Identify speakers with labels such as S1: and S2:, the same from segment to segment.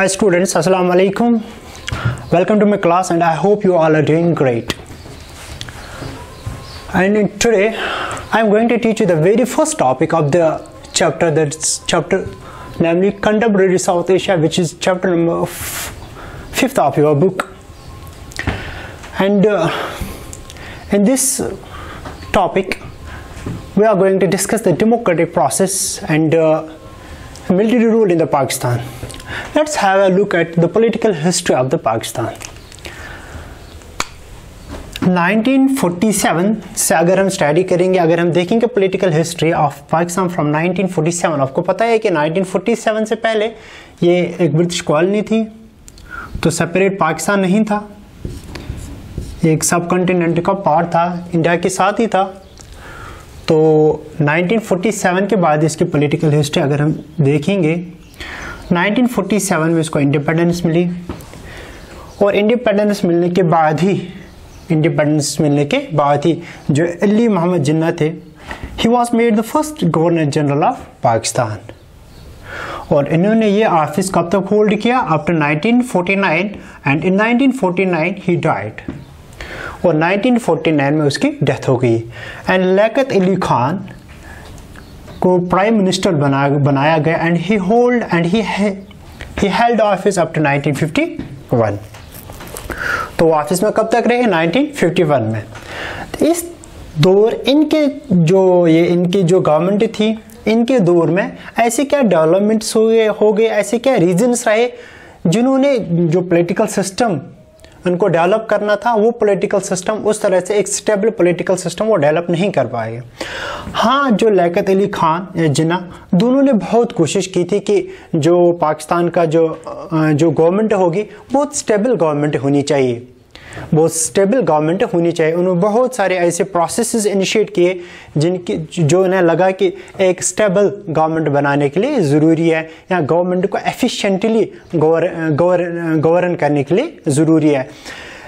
S1: Hi students, Assalamu alaikum. Welcome to my class and I hope you all are doing great. And today I am going to teach you the very first topic of the chapter, namely Contemporary South Asia, which is chapter number 5th of your book. And in this topic we are going to discuss the democratic process and military rule in the Pakistan. Let's have a look at the political history of the Pakistan. 1947 से अगर हम study करेंगे, अगर हम देखेंगे political history of Pakistan from 1947, आपको पता है कि 1947 से पहले ये एक ब्रिटिश कॉलोनी थी, तो सेपरेट पाकिस्तान नहीं था, एक सब कॉन्टिनेंट का पार्ट था, इंडिया के साथ ही था। तो 1947 के बाद इसकी पॉलिटिकल हिस्ट्री अगर हम देखेंगे, 1947 में इसको इंडिपेंडेंस मिली और इंडिपेंडेंस मिलने के बाद ही जो अली मोहम्मद जिन्ना थे, he was made the first governor general of Pakistan. और इन्होंने ये ऑफिस कब तक होल्ड किया? After 1949 and in 1949 he died और 1949 में उसकी डेथ हो गई। एंड लियाकत अली खान को प्राइम मिनिस्टर बनाया गया and he held office up to 1951। तो वो ऑफिस में कब तक रहे? 1951 में। तो इस दौर इनकी जो गवर्नमेंट थी, इनके दौर में ऐसे क्या डेवलपमेंट्स हो गए, ऐसे क्या रीजंस रहे जिन्होंने जो पॉलिटिकल सिस्टम उनको डेवलप करना था, वो पॉलिटिकल सिस्टम उस तरह से एक स्टेबल पॉलिटिकल सिस्टम वो डेवलप नहीं कर पाए। हाँ, जो लियाकत अली खान या जिन्ना, दोनों ने बहुत कोशिश की थी कि जो पाकिस्तान का जो गवर्नमेंट होगी बहुत स्टेबल गवर्नमेंट होनी चाहिए, उन्होंने बहुत सारे ऐसे प्रोसेसेस इनिशिएट किए जो उन्हें लगा कि एक स्टेबल गवर्नमेंट बनाने के लिए ज़रूरी है, या गवर्नमेंट को एफिशिएंटली गवर्न करने के लिए ज़रूरी है।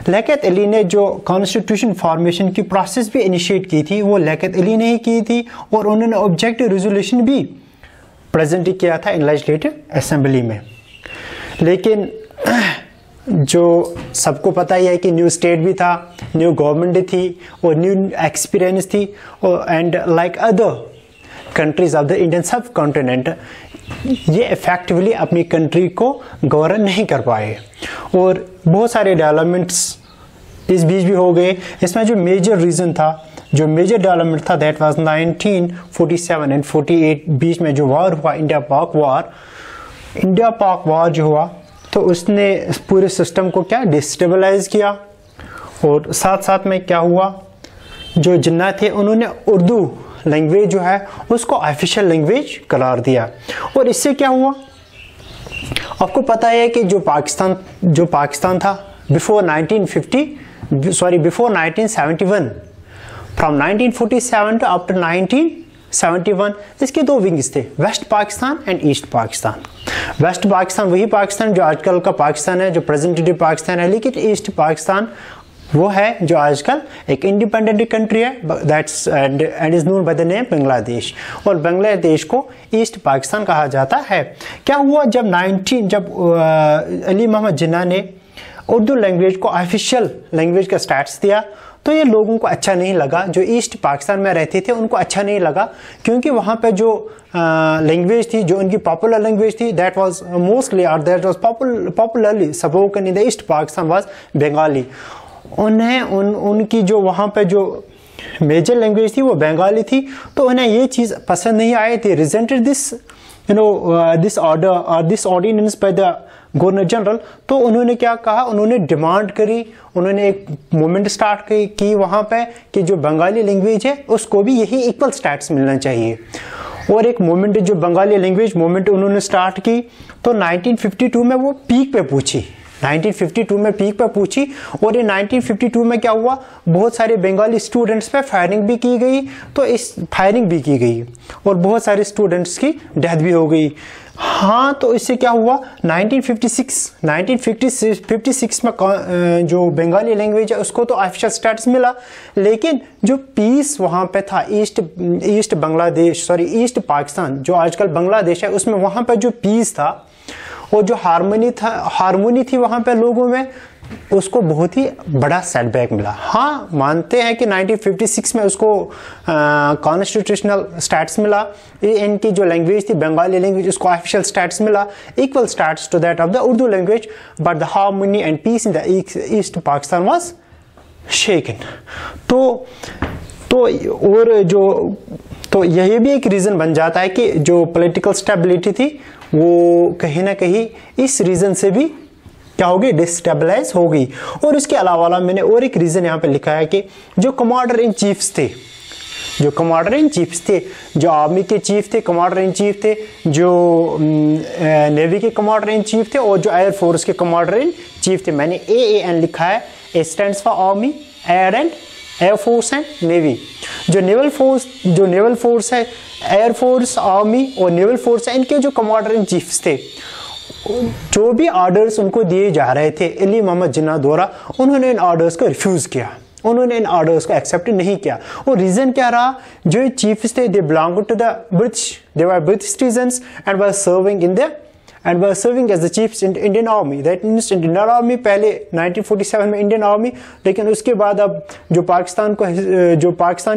S1: लियाकत अली ने जो कॉन्स्टिट्यूशन फॉर्मेशन की प्रोसेस भी इनिशिएट की थी, वो लियाकत अली ने ही की थी और उन्होंने ऑब्जेक्टिव रेजोल्यूशन भी प्रेजेंट किया था इन लेजिस्लेटिव असेंबली में। लेकिन जो सबको पता ही है कि न्यू स्टेट भी था, न्यू गवर्नमेंट थी और न्यू एक्सपीरियंस थी, and like other countries of the Indian सब कॉन्टिनेंट, ये इफेक्टिवली अपनी कंट्री को गवर्न नहीं कर पाए और बहुत सारे डेवलपमेंट्स इस बीच भी हो गए। इसमें जो मेजर डेवलपमेंट था दैट वाज 1947 एंड 48 बीच में जो वॉर हुआ, इंडिया पाक वॉर जो हुआ, तो उसने पूरे सिस्टम को क्या डिस्टेबलाइज किया। और साथ साथ में क्या हुआ, जो जिन्ना थे उन्होंने उर्दू लैंग्वेज जो है उसको ऑफिशियल लैंग्वेज करार दिया। और इससे क्या हुआ, आपको पता है कि जो पाकिस्तान था before 1971, from 1947 to up to 1971, इसके दो विंग्स थे, west Pakistan and east Pakistan. वेस्ट पाकिस्तान वही पाकिस्तान जो आजकल का पाकिस्तान है, जो प्रेजेंट डे पाकिस्तान है, लेकिन ईस्ट पाकिस्तान वो है जो आजकल एक इंडिपेंडेंट कंट्री है, that's and is known by the name Bangladesh. और बांग्लादेश को ईस्ट पाकिस्तान कहा जाता है। क्या हुआ, जब अली मोहम्मद जिन्ना ने उर्दू लैंग्वेज को ऑफिशियल लैंग्वेज का स्टेटस दिया, तो ये लोगों को अच्छा नहीं लगा, जो ईस्ट पाकिस्तान में रहते थे उनको अच्छा नहीं लगा, क्योंकि वहाँ पे जो लैंग्वेज थी, जो उनकी पॉपुलर लैंग्वेज थी, दैट वाज मोस्टली और that was popularly spoken in the East Pakistan was Bengali. उनकी जो वहाँ पे जो मेजर लैंग्वेज थी वो बंगाली थी, तो उन्हें ये चीज़ पसंद नहीं आई थी। रिजेंटेड दिस दिस ऑर्डर और this ordinance by the governor general. तो उन्होंने क्या कहा, उन्होंने डिमांड करी, उन्होंने एक मूवमेंट स्टार्ट की वहाँ पे कि जो बंगाली लैंग्वेज है उसको भी यही इक्वल स्टेटस मिलना चाहिए। और एक मूवमेंट जो बंगाली लैंग्वेज मूवमेंट उन्होंने स्टार्ट की, तो 1952 में वो पीक पे पूछी, 1952 में पीक पे पूछी। और ये 1952 में क्या हुआ, बहुत सारे बंगाली स्टूडेंट्स पे फायरिंग भी की गई, और बहुत सारे स्टूडेंट्स की डेथ भी हो गई। हाँ, तो इससे क्या हुआ, 1956 में जो बंगाली लैंग्वेज है उसको तो ऑफिशियल स्टेटस मिला, लेकिन जो पीस वहाँ पे था ईस्ट पाकिस्तान जो आजकल बांग्लादेश है, उसमें वहाँ पे जो पीस था और जो हारमोनी थी वहां पे लोगों में, उसको बहुत ही बड़ा सेटबैक मिला। हाँ, मानते हैं कि 1956 में उसको कॉन्स्टिट्यूशनल स्टेटस मिला, इनकी जो लैंग्वेज थी बंगाली लैंग्वेज, उसको ऑफिशियल स्टेटस मिला, equal status to that of the Urdu language, but the harmony and peace in the East Pakistan was shaken. तो यही भी एक रीजन बन जाता है कि जो पॉलिटिकल स्टेबिलिटी थी वो कहीं ना कहीं इस रीजन से भी क्या होगी, डिस्टेबलाइज हो गई। और इसके अलावा मैंने और एक रीजन यहाँ पे लिखा है कि जो कमांडर इन चीफ्स थे, जो आर्मी के चीफ थे, कमांडर इन चीफ थे, जो नेवी के कमांडर इन चीफ थे, और जो एयर फोर्स के कमांडर इन चीफ थे। मैंने AAN लिखा है, ए stands for army, air force and navy. जो नेवल फोर्स है, एयर फोर्स, आर्मी और नेवल फोर्स है, इनके जो कमांडर इन चीफ्स थे, जो भी ऑर्डर्स उनको दिए जा रहे थे अली मोहम्मद जिन्ना द्वारा, उन्होंने इन ऑर्डर्स को रिफ्यूज किया, उन्होंने इन ऑर्डर्स को एक्सेप्ट नहीं किया। और रीजन क्या रहा, जो चीफ्स थे they belong to the British, they were British citizens and were serving as the chiefs in Indian army. That means Indian army पहले 1947 में इंडियन आर्मी, लेकिन उसके बाद अब जो पाकिस्तान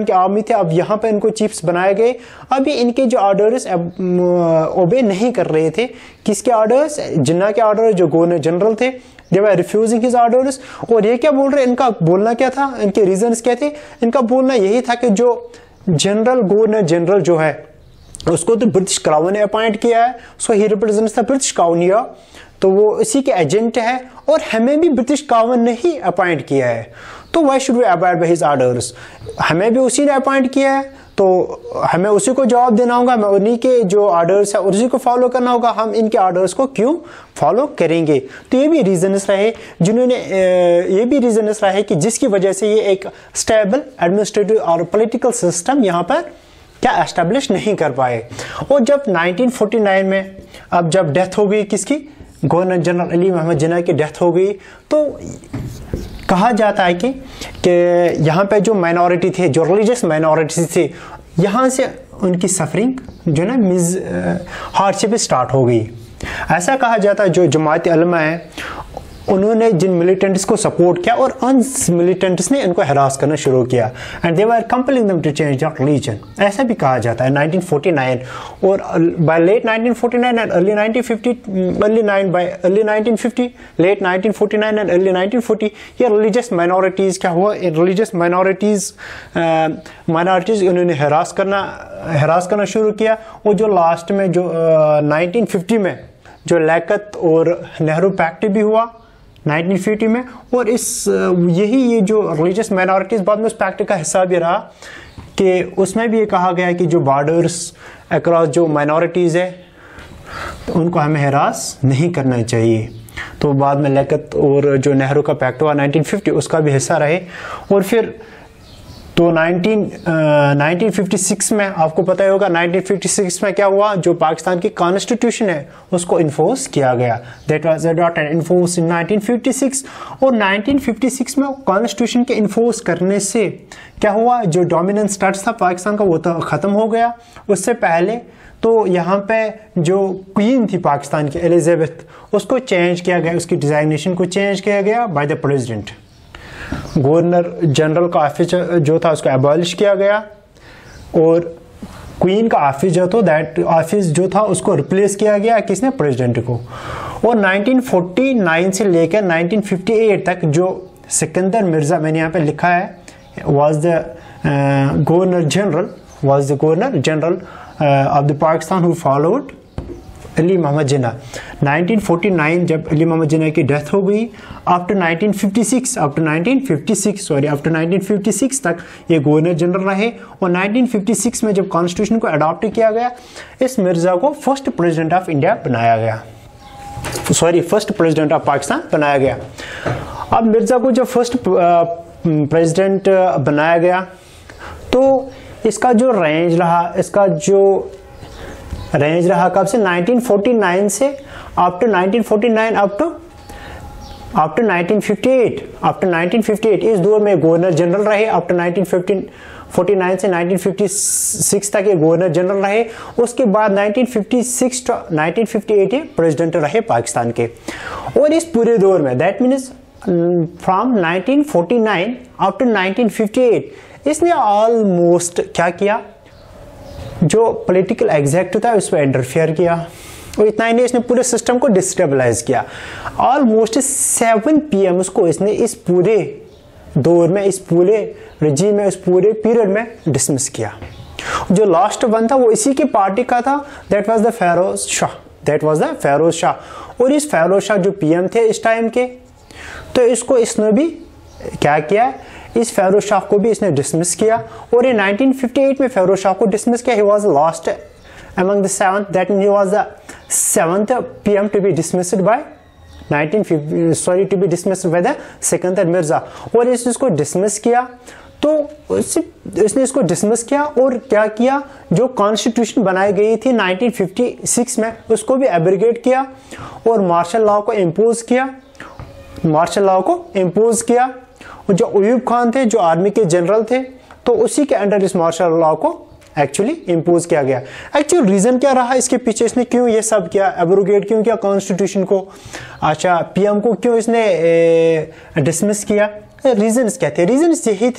S1: की आर्मी थे, अब यहाँ पे इनको चीफ्स बनाए गए। अभी इनके जो ऑर्डर्स ओबे नहीं कर रहे थे, किसके ऑर्डर्स, जिन्ना के ऑर्डर, जो गवर्नर जनरल थे, दे वर रिफ्यूजिंग हिज ऑर्डर्स। और ये क्या बोल रहे, इनका बोलना क्या था, इनके रीजंस क्या थे, इनका बोलना यही था कि जो गवर्नर जनरल जो है उसको तो ब्रिटिश क्राउन ने अपॉइंट किया है, so he represents the British crown here, तो वो इसी के एजेंट है, और हमें भी ब्रिटिश क्राउन ने ही अपॉइंट किया है, तो why should we abide by his orders, हमें भी उसी ने अपॉइंट किया है, तो हमें उसी को जवाब देना होगा, हमें उन्हीं के जो ऑर्डर्स है उसी को फॉलो करना होगा, हम इनके ऑर्डर्स को क्यों फॉलो करेंगे। तो ये भी रीजंस रहे कि जिसकी वजह से ये एक स्टेबल एडमिनिस्ट्रेटिव और पॉलिटिकल सिस्टम यहाँ पर क्या एस्टेब्लिश नहीं कर पाए। और जब 1949 में अब जब डेथ हो गई किसकी, गवर्नर जनरल अली मोहम्मद जिन्ना की डेथ हो गई, तो कहा जाता है कि यहाँ पे जो माइनॉरिटी थे, जो रिलीजियस माइनॉरिटी थे, यहाँ से उनकी सफरिंग जो ना हार्डशिप स्टार्ट हो गई। ऐसा कहा जाता है जो जमात उलमा है उन्होंने जिन मिलिटेंट्स को सपोर्ट किया और उन मिलिटेंट्स ने इनको हरास करना शुरू किया, and they were compelling them to change their religion, ऐसा भी कहा जाता है 1949। और by late 1949 and early 1950, late 1949 and early 1940 ये रिलीजियस माइनॉरिटीज क्या हुआ, रिलीजियस माइनॉरिटीज उन्होंने हरास करना शुरू किया। और जो लास्ट में जो 1950 में जो लियाकत और नेहरू पैक्ट भी हुआ 1950 में, और ये जो रिलीजियस माइनॉरिटीज बाद में उस पैक्ट का हिस्सा भी रहा कि उसमें भी ये कहा गया कि जो बॉर्डर्स अक्रॉस जो माइनॉरिटीज है तो उनको हमें हरास नहीं करना चाहिए। तो बाद में लियाकत और जो नेहरू का पैक्ट हुआ 1950 उसका भी हिस्सा रहे। और फिर तो 1956 में आपको पता ही होगा 1956 में क्या हुआ, जो पाकिस्तान की कॉन्स्टिट्यूशन है उसको इन्फोर्स किया गया, दैट वाज अडॉप्टेड इन्फोर्स इन 1956। और 1956 में कॉन्स्टिट्यूशन के इन्फोर्स करने से क्या हुआ, जो डोमिनेंट स्टेटस था पाकिस्तान का वो तो खत्म हो गया। उससे पहले तो यहाँ पे जो क्वीन थी पाकिस्तान की एलिजाबेथ, उसको चेंज किया गया, उसकी डिजाइनेशन को चेंज किया गया by the president. Governor general का ऑफिस जो था उसको एबॉलिश किया गया और क्वीन का ऑफिस जो था उसको रिप्लेस किया गया किसने, प्रेसिडेंट को। और 1949 से लेकर 1958 तक जो सिकंदर मिर्जा, मैंने यहाँ पे लिखा है, was the governor general of the Pakistan who followed Ali Mohammad Jinnah. 1949 जब अली मोहम्मद जिन्ना की डेथ हो गई, आफ्टर 1956 तक ये गवर्नर जनरल रहे। और 1956 में जब कॉन्स्टिट्यूशन को अडॉप्ट किया गया, इस मिर्जा को फर्स्ट प्रेसिडेंट ऑफ इंडिया बनाया गया, फर्स्ट प्रेसिडेंट ऑफ पाकिस्तान बनाया गया। अब मिर्जा को जब फर्स्ट प्रेसिडेंट बनाया गया तो इसका जो रेंज रहा कब से, 1949 से आफ्टर 1949 अप टू आफ्टर 1958 इस दौर में गवर्नर जनरल रहे। आफ्टर 1949 से 1956 तक ये गवर्नर जनरल रहे। उसके बाद 1956 to 1958 ये प्रेसिडेंट रहे पाकिस्तान के। और इस पूरे दौर में दैट मीन्स फ्रॉम 1949 आफ्टर 1958 इसने ऑलमोस्ट क्या किया, जो पॉलिटिकल एग्जेक्टिव था उस पर इंटरफेयर किया। और इतना ही नहीं, इसने पूरे सिस्टम को डिस्टेबलाइज किया। ऑलमोस्ट 7 PM को इसने इस पूरे दौर में, इस पूरे रिजीम में, इस पूरे पीरियड में डिसमिस किया। जो लास्ट वन था वो इसी की पार्टी का था, that was the Feroz Shah. और इस फेरोज शाह जो PM थे इस टाइम के, तो इसने भी क्या किया, इस फेरोज शाह को भी इसने डिसमिस किया। और in 1958 में फेरोज शाह को डिसमिस किया। He was last among the seventh, that means he was the 7th PM to be dismissed by the Sikandar Mirza। और इसको डिसमिस किया, तो इसने इसको डिसमिस किया और क्या किया, जो कॉन्स्टिट्यूशन बनाई गई थी 1956 में उसको भी एब्रिगेट किया और मार्शल लॉ को इम्पोज किया। और जो अयूब खान थे, जो आर्मी के जनरल थे, तो उसी के अंडर इस मार्शल लॉ को एक्चुअली इम्पोज किया गया। एक्चुअल रीजन क्या रहा इसके पीछे, इसने क्यों ये सब किया, एब्रोगेट क्यों किया कॉन्स्टिट्यूशन को, अच्छा PM को क्यों इसने डिसमिस किया, रीजंस क्या थे? रीजंस यही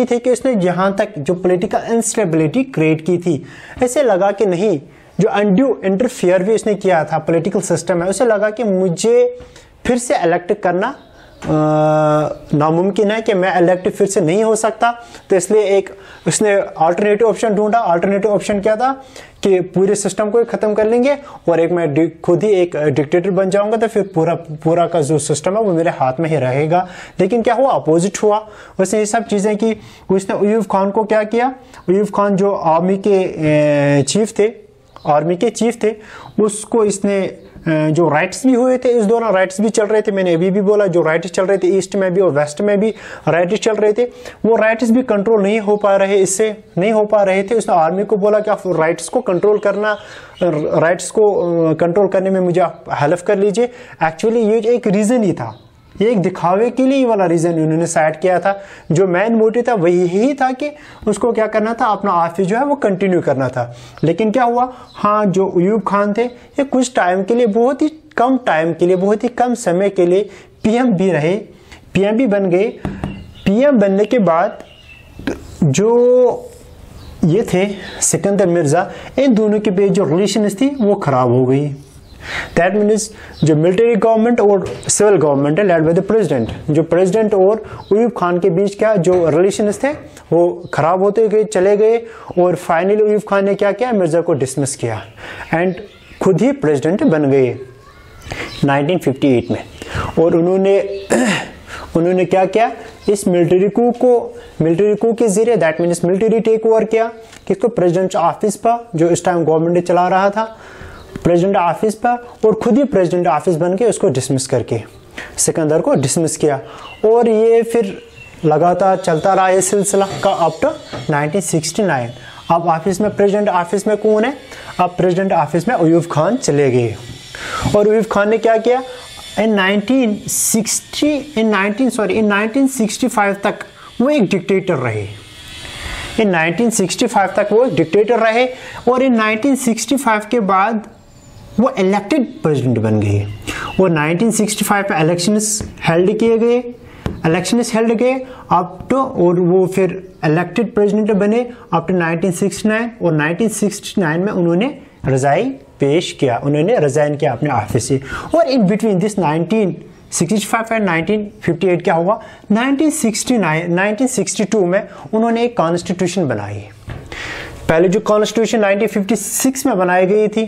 S1: थे कि उसने यहाँ तक जो पॉलिटिकल इंस्टेबिलिटी क्रिएट की थी, ऐसे लगा कि नहीं, जो अनड्यू इंटरफियर भी उसने किया था पॉलिटिकल सिस्टम में, उसे लगा कि मुझे फिर से इलेक्ट करना नामुमकिन है, कि मैं इलेक्ट फिर से नहीं हो सकता। तो इसलिए उसने अल्टरनेटिव ऑप्शन ढूंढा। अल्टरनेटिव ऑप्शन क्या था कि पूरे सिस्टम को खत्म कर लेंगे और मैं खुद ही एक डिक्टेटर बन जाऊंगा, तो फिर पूरा का जो सिस्टम है वो मेरे हाथ में ही रहेगा। लेकिन क्या हुआ, अपोजिट हुआ। उसने ये सब चीजें की। उसने अयूब खान को क्या किया, अयूब खान जो आर्मी के चीफ थे, उसको इसने जो राइट्स भी हुए थे, इस दौरान राइट्स भी चल रहे थे, मैंने अभी भी बोला, जो राइट्स चल रहे थे ईस्ट में भी और वेस्ट में भी राइट्स चल रहे थे, वो राइट्स भी कंट्रोल नहीं हो पा रहे थे। उसने आर्मी को बोला कि आप राइट्स को कंट्रोल करने में मुझे आप हेल्प कर लीजिए। एक्चुअली ये एक रीजन ही था, ये एक दिखावे के लिए वाला रीजन उन्होंने सेट किया था। जो मेन मोटिव था वही यही था कि उसको क्या करना था, अपना ऑफिस जो है वो कंटिन्यू करना था। लेकिन क्या हुआ, हाँ, जो अयूब खान थे ये कुछ टाइम के लिए, बहुत ही कम टाइम के लिए, बहुत ही कम समय के लिए PM भी रहे, PM भी बन गए। PM बनने के बाद जो ये थे सिकंदर मिर्जा, इन दोनों के बीच जो रिलेशन थी वो खराब हो गई। दैट मीन्स जो मिलिट्री गवर्नमेंट और सिविल गवर्नमेंट है लेड बाय द प्रेसिडेंट, जो प्रेसिडेंट और अयूब खान के बीच क्या जो रिलेशंस थे वो खराब होते गए, चले गए। और फाइनली अयूब खान ने क्या किया, मिर्जा को डिसमिस किया एंड खुद ही प्रेसिडेंट बन गए 1958 में। और उन्होंने क्या किया, इस मिलिट्री कू के जरिए, that means military take over किया किसको, प्रेसिडेंट ऑफिस पर, जो इस टाइम गवर्नमेंट चला रहा था, प्रेसिडेंट ऑफिस पर, और खुद ही प्रेसिडेंट ऑफिस बन के उसको डिसमिस करके सिकंदर को डिसमिस किया। और ये फिर लगातार चलता रहा ये सिलसिला का अप टू 1969। अब ऑफिस में, प्रेसिडेंट ऑफिस में कौन है, अब प्रेसिडेंट ऑफिस में अयूब खान चले गए। और अयूब खान ने क्या किया, इन 1965 तक वो एक डिक्टेटर रहे। इन 1965 तक वो डिक्टेटर रहे और इन 1965 के बाद वो इलेक्टेड प्रेसिडेंट बन गए। और 1965 में इलेक्शंस हेल्ड गए अप टू, और वो फिर इलेक्टेड प्रेसिडेंट बने अप टू 1969। और 1969 में उन्होंने रिजाइन किया अपने ऑफिस से। और इन बिटवीन दिस 1965 एंड 1958 क्या हुआ, 1962 में उन्होंने एक कॉन्स्टिट्यूशन बनाई। पहले जो कॉन्स्टिट्यूशन 1956 में बनाई गई थी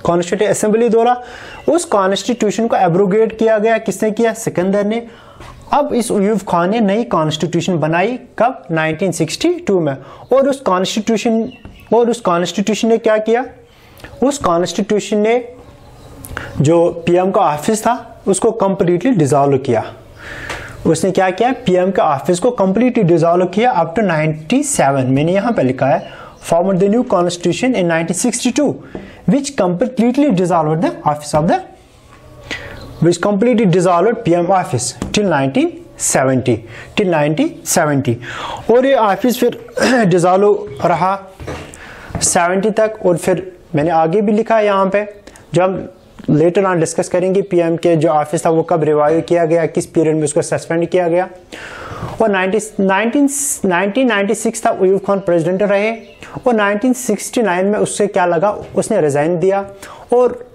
S1: कॉन्स्टिट्यूटिव असेंबली द्वारा, उस कॉन्स्टिट्यूशन को एब्रोगेट किया गया। किसने किया, सिकंदर ने। अब इस अयूब खान ने नई कॉन्स्टिट्यूशन बनाई, कब, 1962 में। और उस कॉन्स्टिट्यूशन ने क्या किया, उस कॉन्स्टिट्यूशन ने जो PM का ऑफिस था उसको कंप्लीटली डिसॉल्व किया। उसने क्या किया, PM के ऑफिस को कंप्लीटली डिसॉल्व किया अप टू 97। मैंने यहां पे लिखा है, formed the new constitution in 1962 which completely dissolved the office of the which completely dissolved PM office till 1970 और ये ऑफिस फिर डिसॉल्व रहा 70 तक। और फिर मैंने आगे भी लिखा यहाँ पे, जो हम लेटर ऑन डिस्कस करेंगे पीएम के जो ऑफिस था वो कब रिवाइव किया गया, किस पीरियड में उसको सस्पेंड किया गया। और 1996 तक अयूब खान प्रेसिडेंट रहे और 1969 में उससे क्या लगा, उसने रिजाइन दिया। और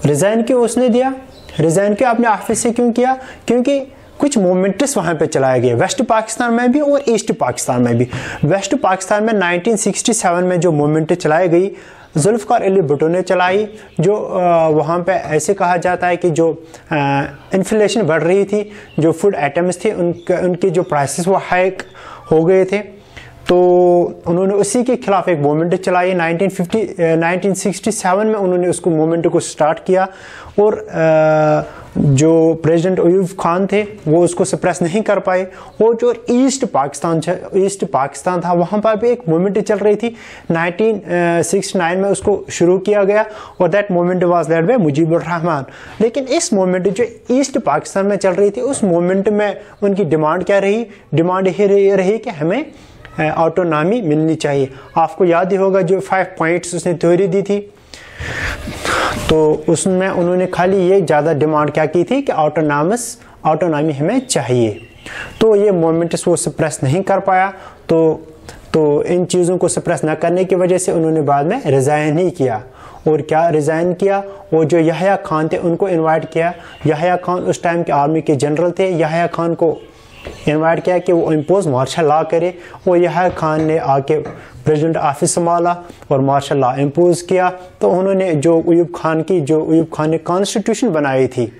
S1: रिजाइन क्यों उसने दिया, रिजाइन क्यों अपने ऑफिस से क्यों किया, क्योंकि कुछ मूवमेंट्स वहां पे चलाए गए वेस्ट पाकिस्तान में भी और ईस्ट पाकिस्तान में भी। वेस्ट पाकिस्तान में 1967 में जो मूवमेंट चलाई गई जुल्फ़िकार अली भुट्टो ने चलाई, जो वहाँ पे ऐसे कहा जाता है कि जो इन्फ्लेशन बढ़ रही थी, जो फूड आइटम्स थे उनके जो प्राइसेस वो हाइक हो गए थे, तो उन्होंने उसी के खिलाफ एक मूवमेंट चलाई। 1967 में उन्होंने उसको मूवमेंट को स्टार्ट किया और जो प्रेसिडेंट अयूब खान थे वो उसको सप्रेस नहीं कर पाए। और जो ईस्ट पाकिस्तान था वहाँ पर भी एक मूवमेंट चल रही थी, 1969 में उसको शुरू किया गया और that movement was led by Mujibur Rahman. लेकिन इस मूवमेंट जो ईस्ट पाकिस्तान में चल रही थी उस मूवमेंट में उनकी डिमांड क्या रही, डिमांड ये रही कि हमें ऑटोनॉमी मिलनी चाहिए। आपको याद ही होगा जो 5 पॉइंट्स उसने थ्योरी दी थी, तो उसमें उन्होंने खाली ये ज़्यादा डिमांड क्या की थी कि ऑटोनॉमी हमें चाहिए। तो ये मूवमेंट्स वो सप्रेस नहीं कर पाया, तो इन चीज़ों को सप्रेस न करने की वजह से उन्होंने बाद में रिज़ाइन ही किया। और क्या रिज़ाइन किया, वो जो याह्या खान थे उनको इनवाइट किया। याह्या खान उस टाइम के आर्मी के जनरल थे, याह्या खान को इनवाइट किया कि वो इम्पोज मार्शल लॉ करे। और याह्या खान ने आके प्रेसिडेंट ऑफिस संभाला और मार्शल लॉ इम्पोज किया। तो उन्होंने जो अयूब खान ने कॉन्स्टिट्यूशन बनाई थी,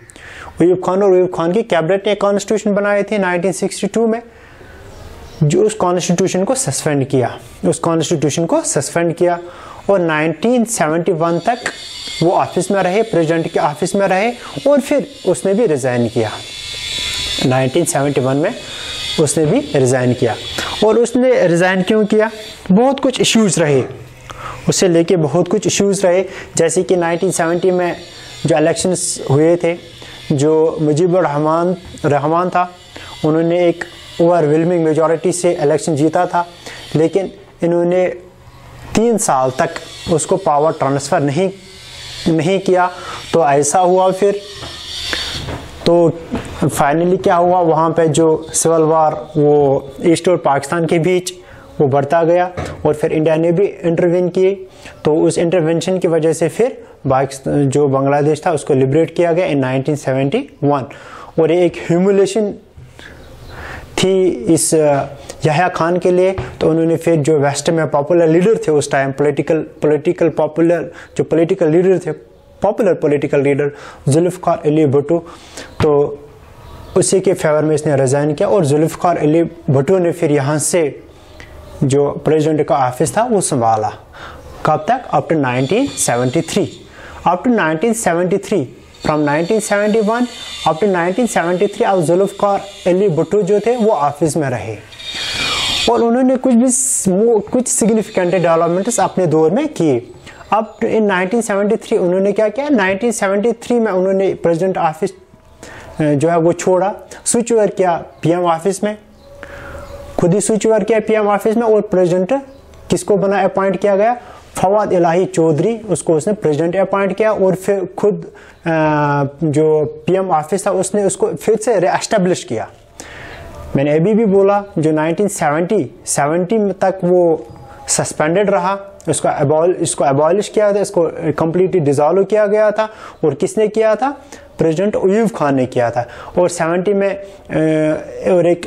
S1: अयूब खान और अयूब खान की कैबिनेट ने कॉन्स्टिट्यूशन बनाए थे 1962 में, जो उस कॉन्स्टिट्यूशन को सस्पेंड किया। और 1971 तक वो ऑफिस में रहे, प्रेसिडेंट के ऑफिस में रहे और फिर उसने भी रिजाइन किया। 1971 में उसने भी रिज़ाइन किया। और उसने रिज़ाइन क्यों किया, बहुत कुछ इश्यूज़ रहे उससे लेके, बहुत कुछ इश्यूज़ रहे। जैसे कि 1970 में जो इलेक्शंस हुए थे, जो मुजीबुर रहमान था, उन्होंने एक ओवरवेलमिंग मेजॉरिटी से इलेक्शन जीता था, लेकिन इन्होंने 3 साल तक उसको पावर ट्रांसफ़र नहीं किया। तो ऐसा हुआ फिर, तो फाइनली क्या हुआ, वहाँ पे जो सिविल वार वो ईस्ट और पाकिस्तान के बीच वो बढ़ता गया और फिर इंडिया ने भी इंटरवेन किए। तो उस इंटरवेंशन की वजह से फिर जो बांग्लादेश था उसको लिबरेट किया गया इन 1971। और ये एक ह्यूमिलेशन थी इस याह्या खान के लिए। तो उन्होंने फिर जो वेस्ट में पॉपुलर लीडर थे उस time, popular political leader Zulfikar Ali Bhutto, तो उसी के फेवर में इसने रिज़ाइन किया। और जुल्फ़िकार अली भुट्टो ने फिर यहाँ से जो प्रेसिडेंट का ऑफिस था वो संभाला। कब तक, up to 1973। From 1971 up to 1973 अब जुल्फ़िकार अली भुट्टो जो थे वो ऑफिस में रहे और उन्होंने कुछ सिग्निफिकेंट डेवलपमेंट्स अपने दौर में किए। अब इन 1973 उन्होंने क्या किया, 1973 में उन्होंने प्रेसिडेंट ऑफिस जो है वो छोड़ा, स्विच ओवर किया पीएम ऑफिस में, खुद ही स्विच ओवर किया पीएम ऑफिस में। और प्रेसिडेंट किसको अपॉइंट किया गया, फवाद इलाही चौधरी, उसको उसने प्रेसिडेंट अपॉइंट किया। और फिर खुद जो पीएम ऑफिस था उसने उसको फिर से रीएस्टैब्लिश किया। मैंने अभी भी बोला जो 1970 तक वो सस्पेंडेड रहा, इसको अबॉलिश किया था, इसको कम्प्लीटली डिसॉल्व किया गया था। और किसने किया था, प्रेसिडेंट अयूब खान ने किया था। और 70 में और एक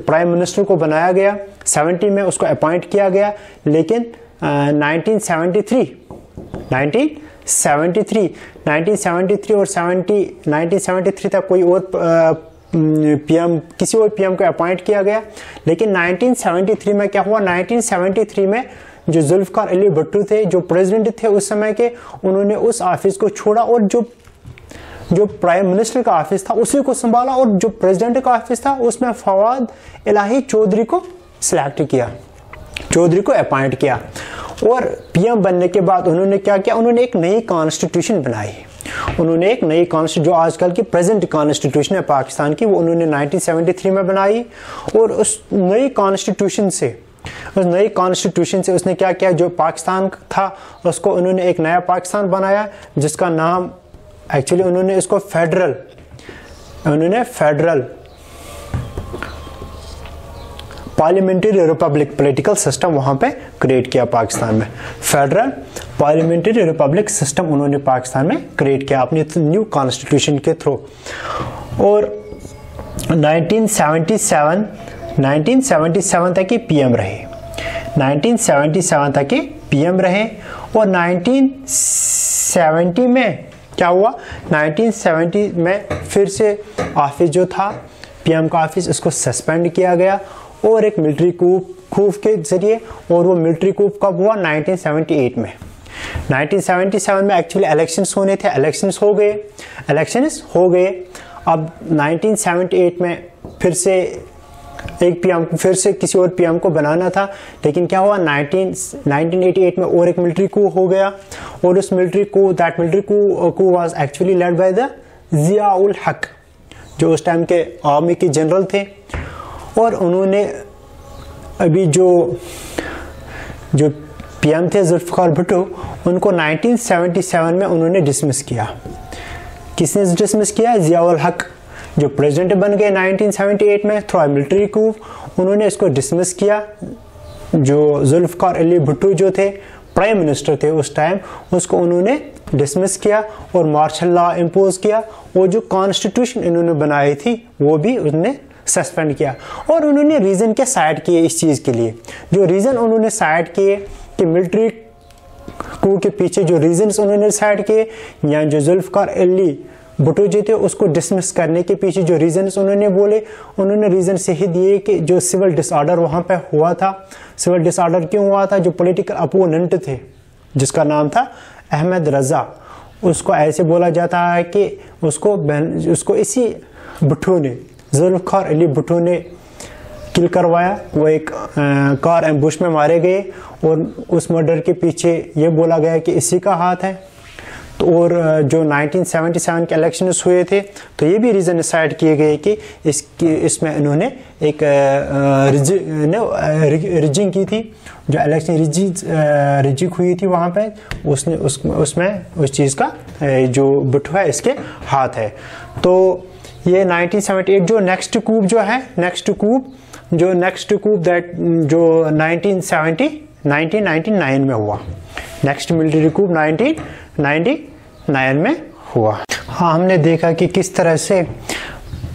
S1: प्राइम मिनिस्टर को बनाया गया, 70 में उसको अपॉइंट किया गया। लेकिन 1973 और 1973 तक कोई और किसी और पीएम को अपॉइंट किया गया। लेकिन 1973 में क्या हुआ, 1973 में जो जुल्फ़िकार अली भुट्टो थे, जो प्रेसिडेंट थे उस समय के, उन्होंने उस ऑफिस को छोड़ा और जो प्राइम मिनिस्टर का ऑफिस था उसी को संभाला। और जो प्रेसिडेंट का ऑफिस था उसमें फवाद इलाही चौधरी को सिलेक्ट किया, चौधरी को अपॉइंट किया। और पीएम बनने के बाद उन्होंने क्या किया, उन्होंने एक नई कॉन्स्टिट्यूशन बनाई। उन्होंने एक नई जो आजकल की प्रेजेंट कॉन्स्टिट्यूशन है पाकिस्तान की, वो उन्होंने 1973 में बनाई। और उस नई कॉन्स्टिट्यूशन से उसने क्या किया, जो पाकिस्तान था उसको उन्होंने एक नया पाकिस्तान बनाया, जिसका नाम एक्चुअली उन्होंने इसको federal parliamentary Republic political system वहां पे क्रिएट किया पाकिस्तान में। फेडरल पार्लियामेंट्री रिपब्लिक सिस्टम उन्होंने पाकिस्तान में क्रिएट किया अपनी न्यू कॉन्स्टिट्यूशन के थ्रू। और 1977 तक ये पीएम रहे, 1977 तक ये पीएम रहे। और 1970 में क्या हुआ, 1970 में फिर से ऑफिस जो था पीएम का ऑफिस, उसको सस्पेंड किया गया और एक मिलिट्री कूप के जरिए। और वो मिलिट्री कूप कब हुआ, 1978 में। 1977 में एक्चुअली इलेक्शंस होने थे, इलेक्शंस हो गए। अब 1978 में फिर से एक पीएम, फिर से किसी और पीएम को बनाना था, लेकिन क्या हुआ, 1988 में और एक मिलिट्री कू हो गया। और उस military Koo was actually led by the Ziaul हक, जो उस टाइम के आर्मी के जनरल थे। और उन्होंने अभी जो पीएम थे जुल्फिकार भुट्टो, उनको 1977 में उन्होंने डिसमिस किया। किसने डिसमिस किया, जियाउल हक जो प्रेसिडेंट बन गए 1978 में थ्रू मिलिट्री कू, उन्होंने इसको डिसमिस किया। जो जुल्फिकार अली भुट्टो जो थे प्राइम मिनिस्टर थे उस टाइम, उसको उन्होंने डिसमिस किया और मार्शल लॉ इम्पोज किया। और जो कॉन्स्टिट्यूशन इन्होंने बनाई थी वो भी उन्होंने सस्पेंड किया। और उन्होंने रीजन क्या साइड किए इस चीज के लिए, जो रीजन उन्होंने साइड किए कि मिलिट्री कू के पीछे जो रीजन उन्होंने साइड किए, या जो जुल्फिकार अली भुट्टो जी थे उसको डिसमिस करने के पीछे जो रीजन उन्होंने बोले, उन्होंने रीजन से ही दिए कि जो सिविल डिसऑर्डर वहां पे हुआ था। सिविल डिसऑर्डर क्यों हुआ था, जो पॉलिटिकल अपोनेंट थे जिसका नाम था अहमद रजा, उसको ऐसे बोला जाता है कि उसको इसी भुट्टो ने, जुल्फिकार अली भुट्टो ने किल करवाया। वो एक कार एम्बुश में मारे गए और उस मर्डर के पीछे ये बोला गया कि इसी का हाथ है। तो और जो 1977 के इलेक्शंस हुए थे तो ये भी रीजन डिसाइड किए गए कि इसमें इन्होंने एक रिजिंग की थी, जो इलेक्शन रिजिंग हुई थी वहाँ पे, उसमें उस चीज़ का जो भुट्टो है इसके हाथ है। तो ये 1978 जो नेक्स्ट कूप दैट जो 1999 में हुआ, नेक्स्ट मिलिट्री कूप 1999 में हुआ। हाँ, हमने देखा कि किस तरह से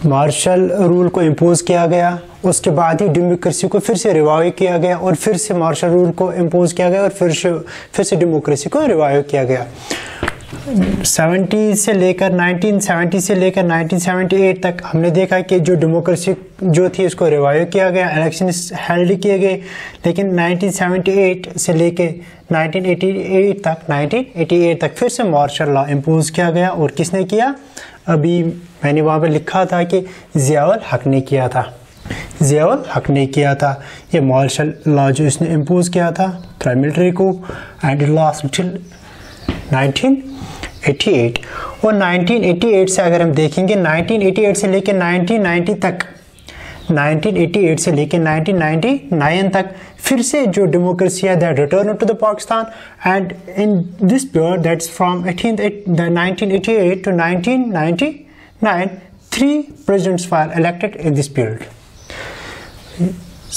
S1: मार्शल रूल को इम्पोज किया गया, उसके बाद ही डेमोक्रेसी को फिर से रिवाइव किया गया और फिर से मार्शल रूल को इम्पोज किया गया और फिर से डेमोक्रेसी को रिवाइव किया गया। 1970 से लेकर 1978 तक हमने देखा कि जो डेमोक्रेसी जो थी उसको रिवाइव किया गया, इलेक्शन हेल्ड किए गए। लेकिन 1978 से लेकर 1988 तक फिर से मार्शल लॉ इम्पोज किया गया। और किसने किया, अभी मैंने वहाँ पे लिखा था कि जियाउल हक ने किया था। ये मार्शल लॉ जो इसने इम्पोज किया था through military coup, and it last till 1988। और 1988 से अगर हम देखेंगे, 1988 से लेकर 1990 तक, 1988 से लेकर 1999 तक फिर से जो डेमोक्रेसी है that return to the Pakistan. And in this period that's from 1988 to 1999 3 presidents were elected in this period।